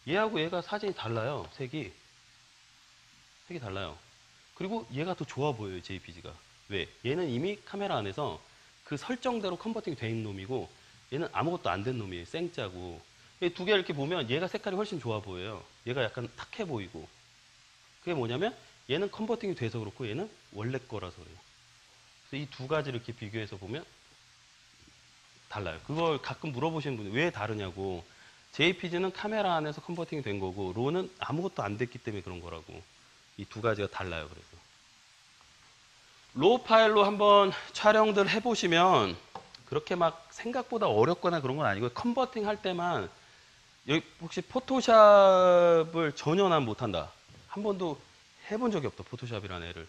얘하고 얘가 사진이 달라요. 색이 달라요. 그리고 얘가 더 좋아 보여요. JPG가. 왜? 얘는 이미 카메라 안에서 그 설정대로 컨버팅이 돼 있는 놈이고 얘는 아무것도 안 된 놈이에요. 생짜고. 두 개 이렇게 보면 얘가 색깔이 훨씬 좋아 보여요. 얘가 약간 탁해 보이고. 그게 뭐냐면 얘는 컨버팅이 돼서 그렇고 얘는 원래 거라서 그래요. 그래서 이 두 가지를 이렇게 비교해서 보면 달라요. 그걸 가끔 물어보시는 분이 왜 다르냐고. JPG는 카메라 안에서 컨버팅이 된 거고 로는 아무것도 안 됐기 때문에 그런 거라고. 이 두 가지가 달라요. 그래서 로우 파일로 한번 촬영들 해보시면 그렇게 막 생각보다 어렵거나 그런 건 아니고 컨버팅 할 때만 여기 혹시 포토샵을 전혀 난 못한다. 한 번도 해본 적이 없다. 포토샵이라는 애를.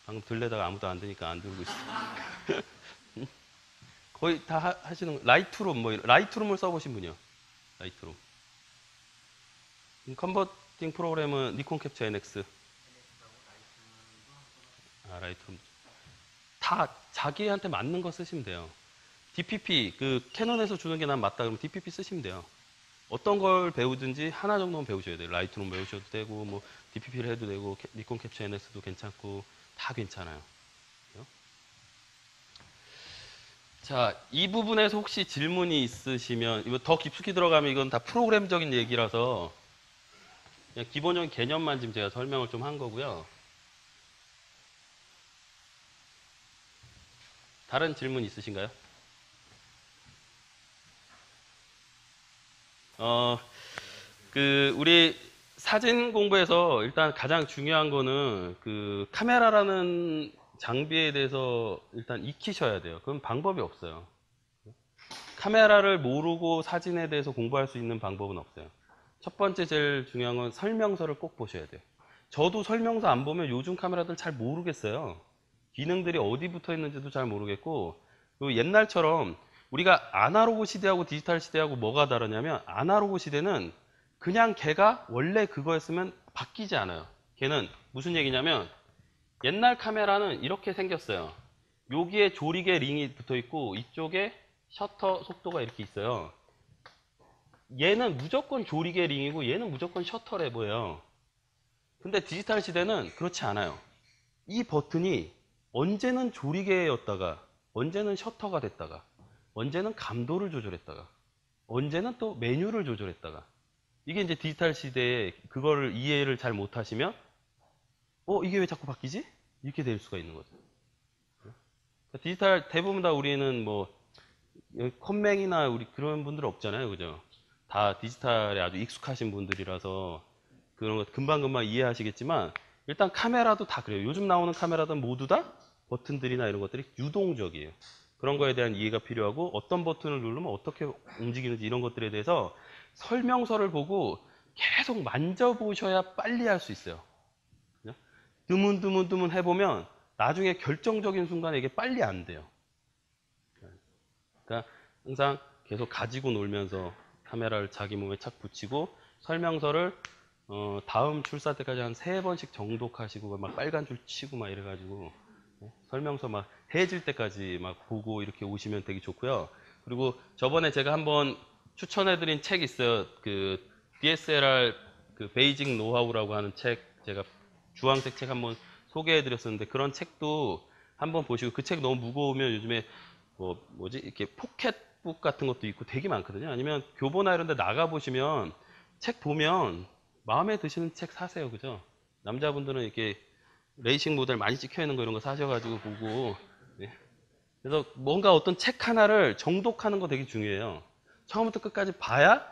방금 들려다가 아무도 안 되니까 안 들고 있어. 거의 다 하시는 라이트룸 뭐 라이트룸을 써보신 분이요. 라이트룸. 컨버팅 프로그램은 니콘 캡처 NX. 아, 라이트룸. 다 자기한테 맞는 거 쓰시면 돼요. DPP 그 캐논에서 주는 게 난 맞다 그러면 DPP 쓰시면 돼요. 어떤 걸 배우든지 하나 정도는 배우셔야 돼요. 라이트룸 배우셔도 되고 뭐 DPP를 해도 되고 니콘 캡처 NS도 괜찮고 다 괜찮아요. 자, 이 부분에서 혹시 질문이 있으시면 이거 더 깊숙이 들어가면 이건 다 프로그램적인 얘기라서 그냥 기본적인 개념만 지금 제가 설명을 좀 한 거고요. 다른 질문 있으신가요? 우리 사진 공부에서 일단 가장 중요한 거는 그 카메라라는 장비에 대해서 일단 익히셔야 돼요. 그럼 방법이 없어요. 카메라를 모르고 사진에 대해서 공부할 수 있는 방법은 없어요. 첫 번째 제일 중요한 건 설명서를 꼭 보셔야 돼요. 저도 설명서 안 보면 요즘 카메라들 잘 모르겠어요. 기능들이 어디 붙어 있는지도 잘 모르겠고, 그리고 옛날처럼 우리가 아날로그 시대하고 디지털 시대하고 뭐가 다르냐면, 아날로그 시대는 그냥 걔가 원래 그거였으면 바뀌지 않아요. 걔는 무슨 얘기냐면, 옛날 카메라는 이렇게 생겼어요. 여기에 조리개 링이 붙어 있고 이쪽에 셔터 속도가 이렇게 있어요. 얘는 무조건 조리개 링이고 얘는 무조건 셔터 레버예요. 근데 디지털 시대는 그렇지 않아요. 이 버튼이 언제는 조리개였다가, 언제는 셔터가 됐다가, 언제는 감도를 조절했다가, 언제는 또 메뉴를 조절했다가, 이게 이제 디지털 시대에 그거를 이해를 잘 못하시면 이게 왜 자꾸 바뀌지? 이렇게 될 수가 있는 거죠. 디지털 대부분 다 우리는 뭐 컴맹이나 우리 그런 분들 없잖아요, 그죠? 다 디지털에 아주 익숙하신 분들이라서 그런 거 금방금방 이해하시겠지만, 일단 카메라도 다 그래요. 요즘 나오는 카메라들은 모두 다 버튼들이나 이런 것들이 유동적이에요. 그런 거에 대한 이해가 필요하고, 어떤 버튼을 누르면 어떻게 움직이는지 이런 것들에 대해서 설명서를 보고 계속 만져보셔야 빨리 할 수 있어요. 그죠? 드문드문 해보면 나중에 결정적인 순간에 이게 빨리 안 돼요. 그러니까 항상 계속 가지고 놀면서 카메라를 자기 몸에 착 붙이고, 설명서를 다음 출사 때까지 한 3번씩 정독하시고, 막 빨간 줄 치고 막 이래가지고 설명서 막 해질 때까지 막 보고 이렇게 오시면 되게 좋고요. 그리고 저번에 제가 한번 추천해드린 책 있어요. 그 DSLR 그 베이징 노하우라고 하는 책, 제가 주황색 책 한번 소개해드렸었는데, 그런 책도 한번 보시고, 그 책 너무 무거우면 요즘에 뭐지 이렇게 포켓북 같은 것도 있고 되게 많거든요. 아니면 교보나 이런 데 나가보시면 책 보면 마음에 드시는 책 사세요. 그죠? 남자분들은 이렇게 레이싱 모델 많이 찍혀 있는 거 이런 거 사셔가지고 보고. 네. 그래서 뭔가 어떤 책 하나를 정독하는 거 되게 중요해요. 처음부터 끝까지 봐야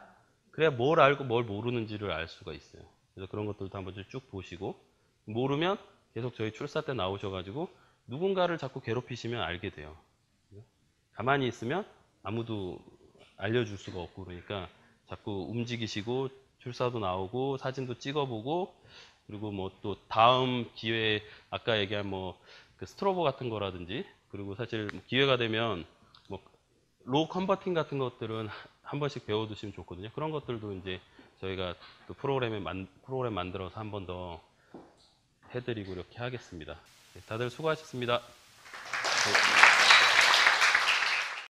그래야 뭘 알고 뭘 모르는지를 알 수가 있어요. 그래서 그런 것들도 한번 쭉 보시고, 모르면 계속 저희 출사 때 나오셔가지고 누군가를 자꾸 괴롭히시면 알게 돼요. 가만히 있으면 아무도 알려줄 수가 없고, 그러니까 자꾸 움직이시고 출사도 나오고 사진도 찍어보고, 그리고 뭐 또 다음 기회에 아까 얘기한 뭐 그 스트로보 같은 거라든지, 그리고 사실 기회가 되면 뭐 로우 컨버팅 같은 것들은 한 번씩 배워두시면 좋거든요. 그런 것들도 이제 저희가 또 프로그램 만들어서 한 번 더 해드리고 이렇게 하겠습니다. 네, 다들 수고하셨습니다. 네.